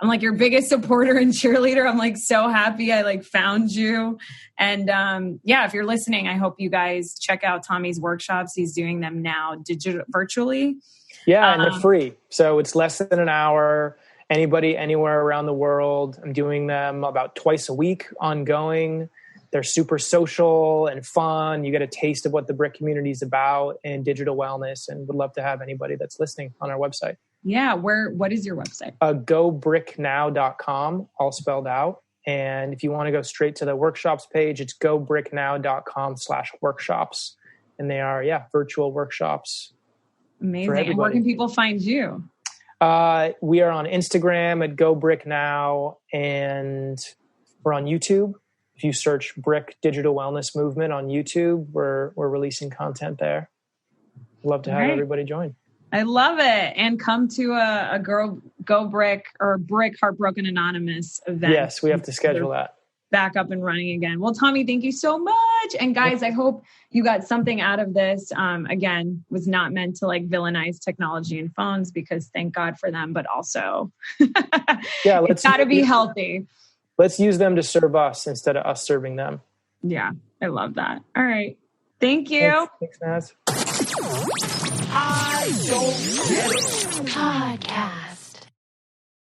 Speaker 1: like your biggest supporter and cheerleader. I'm like so happy I like found you. And yeah, if you're listening, I hope you guys check out Tommy's workshops. He's doing them now virtually.
Speaker 3: Yeah, and they're free. So it's less than an hour. Anybody, anywhere around the world. I'm doing them about twice a week, ongoing. They're super social and fun. You get a taste of what the BRIC community is about and digital wellness, and would love to have anybody that's listening on our website.
Speaker 1: Yeah. What is your website?
Speaker 3: GoBrickNow.com, all spelled out. And if you want to go straight to the workshops page, it's gobricknow.com/workshops. And they are, virtual workshops.
Speaker 1: Amazing. And where can people find you?
Speaker 3: We are on Instagram at GoBrickNow, and we're on YouTube. If you search BRIC Digital Wellness Movement on YouTube, we're releasing content there. Love to have everybody join.
Speaker 1: I love it. And come to a Go BRIC or BRIC Heartbroken Anonymous event.
Speaker 3: Yes, we have to schedule that.
Speaker 1: Back up and running again. Well, Tommy, thank you so much. And guys, I hope you got something out of this. Again, was not meant to like villainize technology and phones, because thank God for them, but also it's got to be healthy.
Speaker 3: Let's use them to serve us instead of us serving them.
Speaker 1: Yeah, I love that. All right. Thank you.
Speaker 3: Thanks, Naz.
Speaker 4: I don't get it. Podcast.